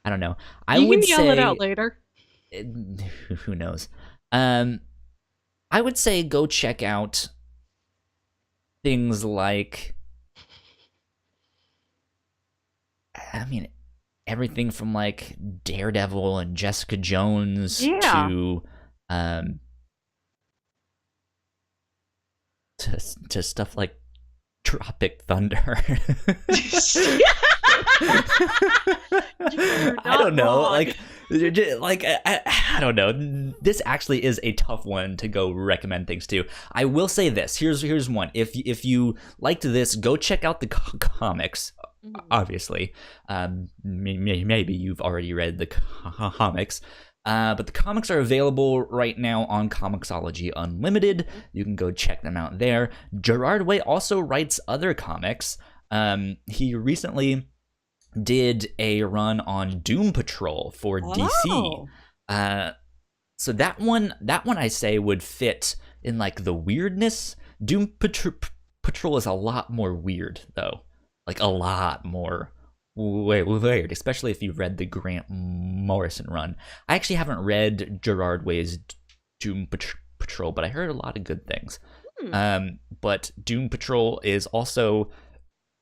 Speaker 1: I don't know. I
Speaker 2: You
Speaker 1: would
Speaker 2: can yell it out
Speaker 1: say
Speaker 2: later.
Speaker 1: who knows. I would say go check out things like, I mean, everything from like Daredevil and Jessica Jones
Speaker 2: Yeah.
Speaker 1: um to stuff like Tropic Thunder. I don't know.
Speaker 2: Wrong.
Speaker 1: I don't know. This actually is a tough one to go recommend things to. I will say this. Here's one. If you liked this, go check out the comics. Obviously, maybe you've already read the comics. But the comics are available right now on Comixology Unlimited. You can go check them out there. Gerard Way also writes other comics. He recently did a run on Doom Patrol for DC. So that one I say would fit in like the weirdness. Doom Patrol is a lot more weird though, like a lot more weird, especially if you've read the Grant Morrison run. I actually haven't read Gerard Way's Doom Patrol, but I heard a lot of good things. But Doom Patrol is also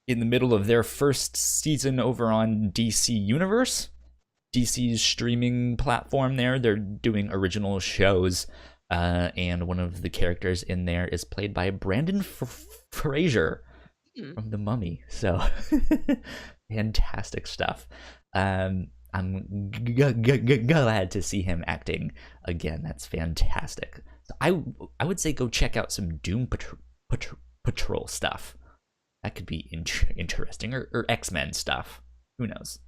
Speaker 1: in the middle of their first season over on DC Universe, DC's streaming platform there. They're doing original shows, and one of the characters in there is played by Brandon Fraser from The Mummy. So fantastic stuff. I'm glad to see him acting again. That's fantastic. So I would say go check out some Doom Patrol stuff. That could be interesting, or X-Men stuff. Who knows?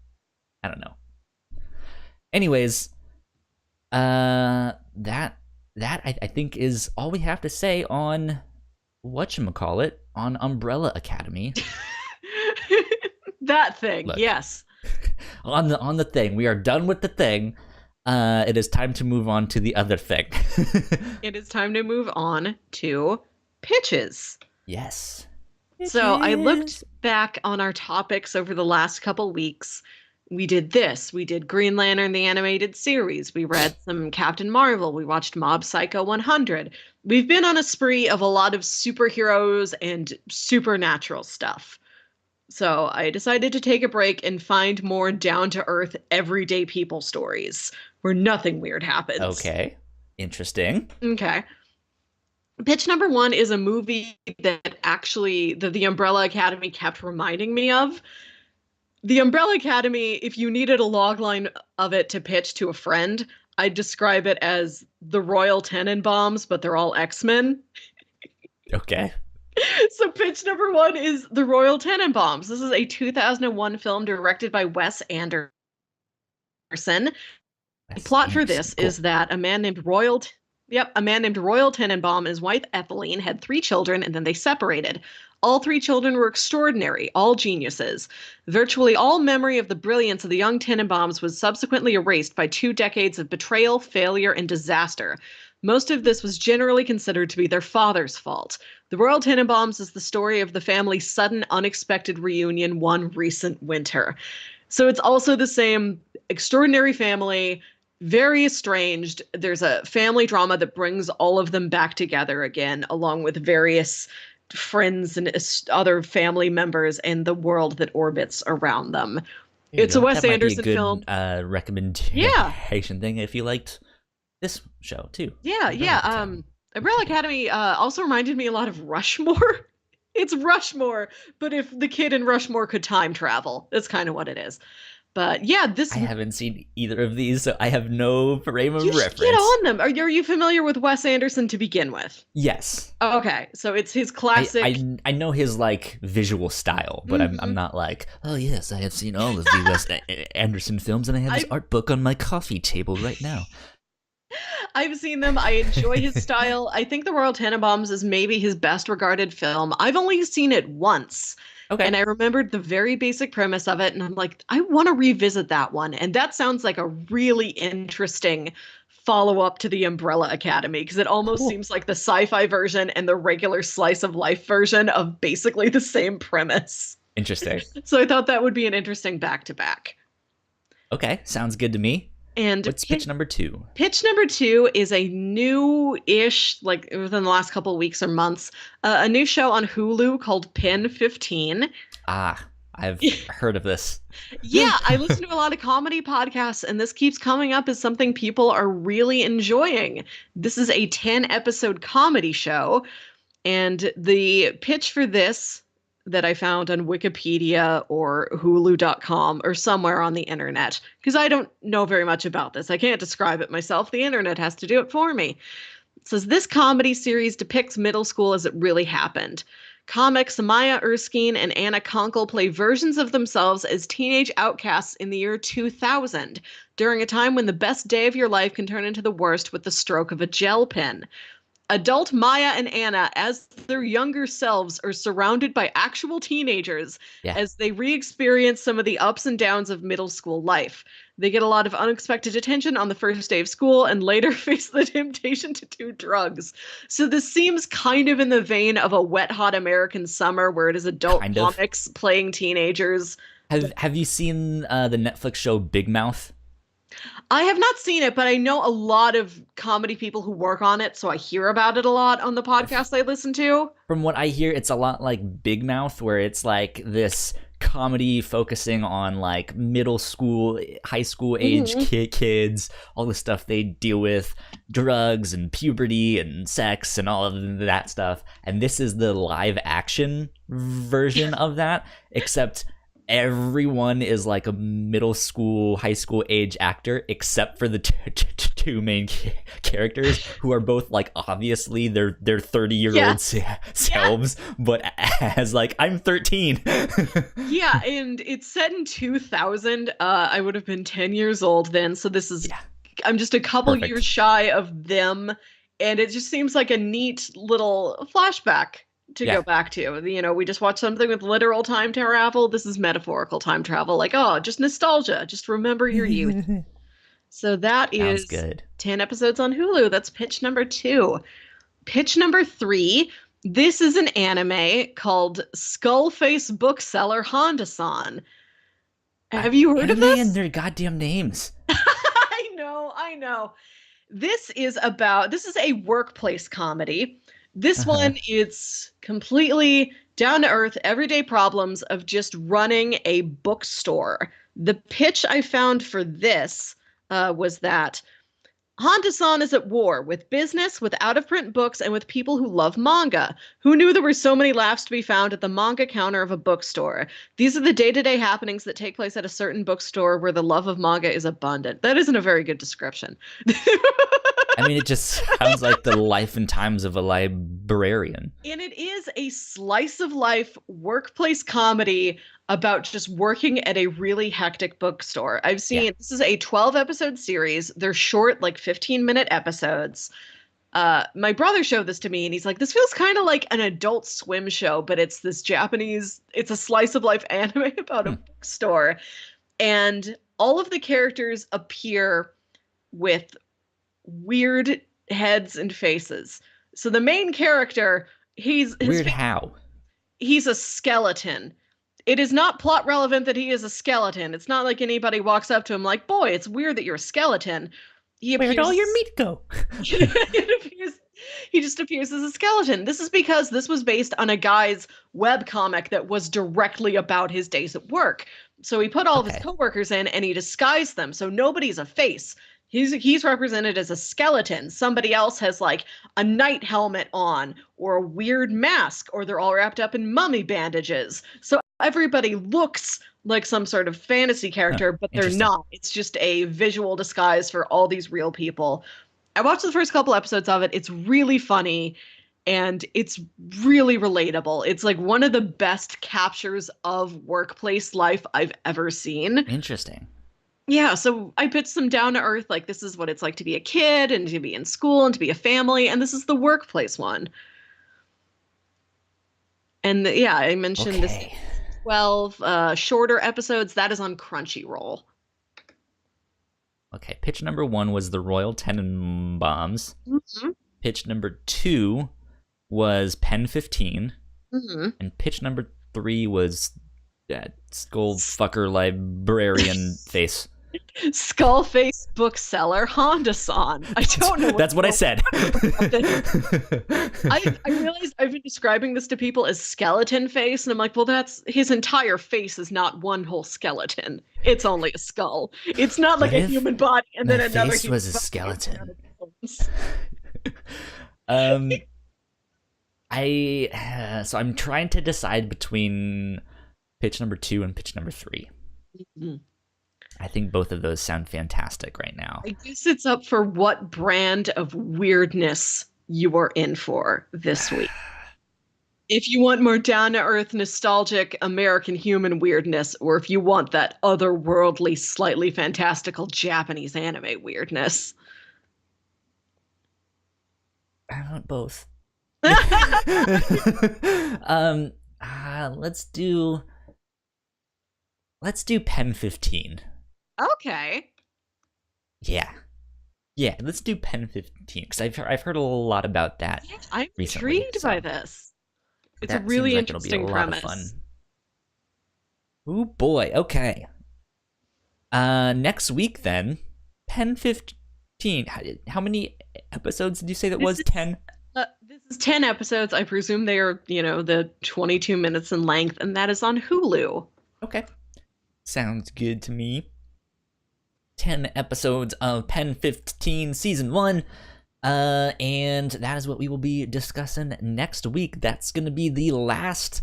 Speaker 1: I don't know. Anyways, that I think is all we have to say on whatchamacallit, on Umbrella Academy.
Speaker 2: That thing. Look,
Speaker 1: yes. On the thing. We are done with the thing. It is time to move on to the other thing.
Speaker 2: It is time to move on to pitches.
Speaker 1: Yes.
Speaker 2: So I looked back on our topics over the last couple weeks. We did this. We did Green Lantern, the animated series. We read some Captain Marvel. We watched Mob Psycho 100. We've been on a spree of a lot of superheroes and supernatural stuff. So I decided to take a break and find more down-to-earth, everyday people stories where nothing weird happens.
Speaker 1: Okay. Interesting.
Speaker 2: Okay. Pitch number one is a movie that actually the Umbrella Academy kept reminding me of. The Umbrella Academy, if you needed a logline of it to pitch to a friend, I'd describe it as the Royal Tenenbaums, but they're all X-Men.
Speaker 1: Okay.
Speaker 2: So pitch number one is the Royal Tenenbaums. This is a 2001 film directed by Wes Anderson. The plot for this is that a man named Royal Tenenbaum and his wife Ethelene had 3 children, and then they separated. All 3 children were extraordinary, all geniuses. Virtually all memory of the brilliance of the young Tenenbaums was subsequently erased by 2 decades of betrayal, failure, and disaster. Most of this was generally considered to be their father's fault. The Royal Tenenbaums is the story of the family's sudden, unexpected reunion one recent winter. So it's also the same extraordinary family, very estranged. There's a family drama that brings all of them back together again, along with various friends and other family members and the world that orbits around them. It's a Wes Anderson film.
Speaker 1: Recommendation thing if you liked this show too.
Speaker 2: Yeah. Umbrella Academy also reminded me a lot of Rushmore. It's Rushmore, but if the kid in Rushmore could time travel, that's kind of what it is. But yeah, I
Speaker 1: haven't seen either of these, so I have no frame of reference.
Speaker 2: Get on them. Are you familiar with Wes Anderson to begin with?
Speaker 1: Yes.
Speaker 2: Okay, so it's his classic.
Speaker 1: I know his like visual style, but I'm not like, oh yes, I have seen all of the Wes Anderson films, and I have his art book on my coffee table right now.
Speaker 2: I've seen them. I enjoy his style. I think The Royal Tenenbaums is maybe his best regarded film. I've only seen it once. Okay. And I remembered the very basic premise of it, and I'm like, I want to revisit that one. And that sounds like a really interesting follow-up to the Umbrella Academy, because it almost seems like the sci-fi version and the regular slice of life version of basically the same premise.
Speaker 1: Interesting.
Speaker 2: So I thought that would be an interesting back-to-back.
Speaker 1: Okay, sounds good to me.
Speaker 2: And
Speaker 1: What's pitch number 2?
Speaker 2: Pitch number 2 is a new-ish, like within the last couple of weeks or months, a new show on Hulu called Pin 15.
Speaker 1: I've heard of this.
Speaker 2: Yeah, I listen to a lot of comedy podcasts, and this keeps coming up as something people are really enjoying. This is a 10-episode comedy show, and the pitch for this that I found on Wikipedia or Hulu.com or somewhere on the internet, because I don't know very much about this. I can't describe it myself. The internet has to do it for me. It says this comedy series depicts middle school as it really happened. Comics Maya Erskine and Anna Konkle play versions of themselves as teenage outcasts in the year 2000, during a time when the best day of your life can turn into the worst with the stroke of a gel pen. Adult Maya and Anna, as their younger selves, are surrounded by actual teenagers as they re-experience some of the ups and downs of middle school life. They get a lot of unexpected attention on the first day of school and later face the temptation to do drugs. So this seems kind of in the vein of a Wet Hot American Summer, where it is adult comics playing teenagers.
Speaker 1: Have you seen the Netflix show Big Mouth?
Speaker 2: I have not seen it, but I know a lot of comedy people who work on it, so I hear about it a lot on the podcast I listen to.
Speaker 1: From what I hear, it's a lot like Big Mouth, where it's like this comedy focusing on like middle school, high school age kids, all the stuff they deal with, drugs and puberty and sex and all of that stuff. And this is the live action version of that, except everyone is like a middle school, high school age actor, except for the two main characters, who are both like obviously their 30-year-old selves, but as like, I'm 13.
Speaker 2: Yeah, and it's set in 2000. I would have been 10 years old then, so this is I'm just a couple years shy of them, and it just seems like a neat little flashback to go back to. You know, we just watched something with literal time travel. This is metaphorical time travel. Like, oh, just nostalgia. Just remember your youth. So that is good. 10 episodes on Hulu. That's pitch number 2. Pitch number 3. This is an anime called Skullface Bookseller Honda-san. Have you heard of this?
Speaker 1: And their goddamn names.
Speaker 2: I know. This is a workplace comedy. This one is completely down to earth, everyday problems of just running a bookstore. The pitch I found for this was that Honda-san is at war with business, with out-of-print books, and with people who love manga. Who knew there were so many laughs to be found at the manga counter of a bookstore? These are the day-to-day happenings that take place at a certain bookstore where the love of manga is abundant. That isn't a very good description.
Speaker 1: I mean, it just sounds like the life and times of a librarian. And
Speaker 2: it is a slice of life workplace comedy about just working at a really hectic bookstore. I've seen this is a 12-episode series. They're short, like 15-minute episodes. My brother showed this to me, and he's like, this feels kind of like an Adult Swim show, but it's this Japanese, it's a slice of life anime about a bookstore. And all of the characters appear with weird heads and faces. So the main character, he's a skeleton. It is not plot relevant that he is a skeleton. It's not like anybody walks up to him like, boy, it's weird that you're a skeleton.
Speaker 1: Where'd all your meat go?
Speaker 2: He just appears as a skeleton. This is because this was based on a guy's webcomic that was directly about his days at work. So he put all of his coworkers in and he disguised them. So nobody's a face. He's represented as a skeleton. Somebody else has like a night helmet on or a weird mask, or they're all wrapped up in mummy bandages. So everybody looks like some sort of fantasy character, but they're not. It's just a visual disguise for all these real people. I watched the first couple episodes of it. It's really funny and it's really relatable. It's like one of the best captures of workplace life I've ever seen.
Speaker 1: Interesting.
Speaker 2: Yeah, so I pitched some down to earth, like this is what it's like to be a kid and to be in school and to be a family, and this is the workplace one. And I mentioned this 12 shorter episodes. That is on Crunchyroll.
Speaker 1: Okay, pitch number 1 was the Royal Tenenbaums. Mm-hmm. Pitch number 2 was Pen 15. Mm-hmm. And pitch number 3 was Yeah, skull fucker librarian face.
Speaker 2: Skull face bookseller Honda-san. I don't know.
Speaker 1: That's what I said.
Speaker 2: I realized I've been describing this to people as skeleton face, and I'm like, well, that's his entire face is not one whole skeleton. It's only a skull. It's not like a human body and then another
Speaker 1: face
Speaker 2: human
Speaker 1: was a
Speaker 2: body
Speaker 1: skeleton. So I'm trying to decide between pitch number 2 and pitch number 3.
Speaker 2: Mm-hmm.
Speaker 1: I think both of those sound fantastic right now.
Speaker 2: I guess it's up for what brand of weirdness you are in for this week. If you want more down-to-earth, nostalgic American human weirdness, or if you want that otherworldly, slightly fantastical Japanese anime weirdness.
Speaker 1: I want both. Let's do Pen 15.
Speaker 2: Okay.
Speaker 1: Yeah, let's do Pen 15 because I've heard a lot about that.
Speaker 2: Yeah, I'm
Speaker 1: recently,
Speaker 2: intrigued by this. It's a
Speaker 1: that
Speaker 2: really
Speaker 1: seems like
Speaker 2: interesting
Speaker 1: it'll be a
Speaker 2: premise.
Speaker 1: lot of fun. Ooh boy, okay. Next week then, Pen 15. How many episodes did you say that was? 10?
Speaker 2: This is 10 episodes. I presume they are, the 22 minutes in length, and that is on Hulu.
Speaker 1: Okay. Sounds good to me. 10 episodes of Pen 15 Season 1. And that is what we will be discussing next week. That's going to be the last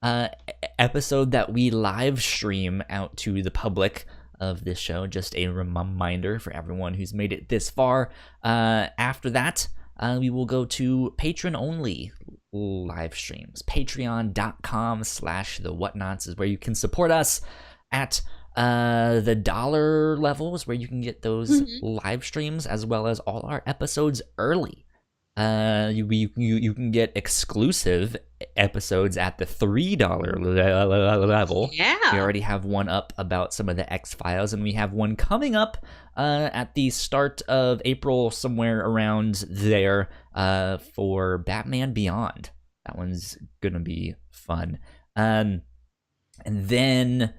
Speaker 1: episode that we live stream out to the public of this show. Just a reminder for everyone who's made it this far. After that, we will go to patron-only live streams. Patreon.com/the Whatnauts is where you can support us at the dollar levels, where you can get those live streams as well as all our episodes early. You can get exclusive episodes at the $3 level.
Speaker 2: Yeah.
Speaker 1: We already have one up about some of the X-Files, and we have one coming up at the start of April, somewhere around there, for Batman Beyond. That one's gonna be fun. And then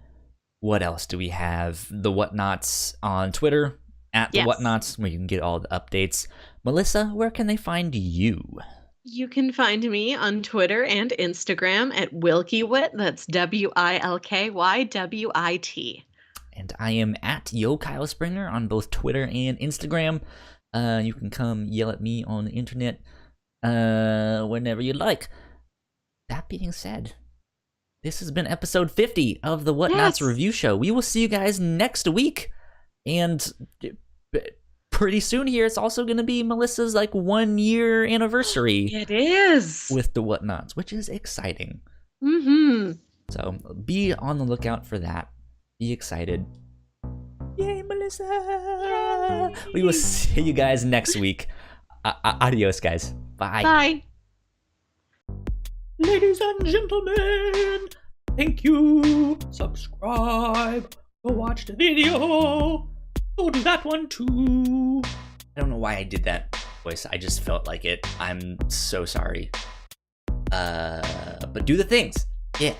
Speaker 1: what else do we have? The Whatnauts on Twitter, at the Whatnauts, where you can get all the updates. Melissa, where can they find you?
Speaker 2: You can find me on Twitter and Instagram at WilkyWit. That's WILKYWIT.
Speaker 1: And I am at Yo Kyle Springer on both Twitter and Instagram. You can come yell at me on the internet whenever you'd like. That being said, this has been episode 50 of the Whatnauts Review Show. We will see you guys next week. And pretty soon here, it's also going to be Melissa's 1 year anniversary.
Speaker 2: It is.
Speaker 1: With the Whatnauts, which is exciting.
Speaker 2: Mm-hmm.
Speaker 1: So be on the lookout for that. Be excited. Yay, Melissa! Yay. We will see you guys next week. Adios, guys. Bye.
Speaker 2: Bye.
Speaker 1: Ladies and gentlemen, thank you. Subscribe. Go watch the video. Go do that one too. I don't know why I did that voice. I just felt like it. I'm so sorry. But do the things. Yeah.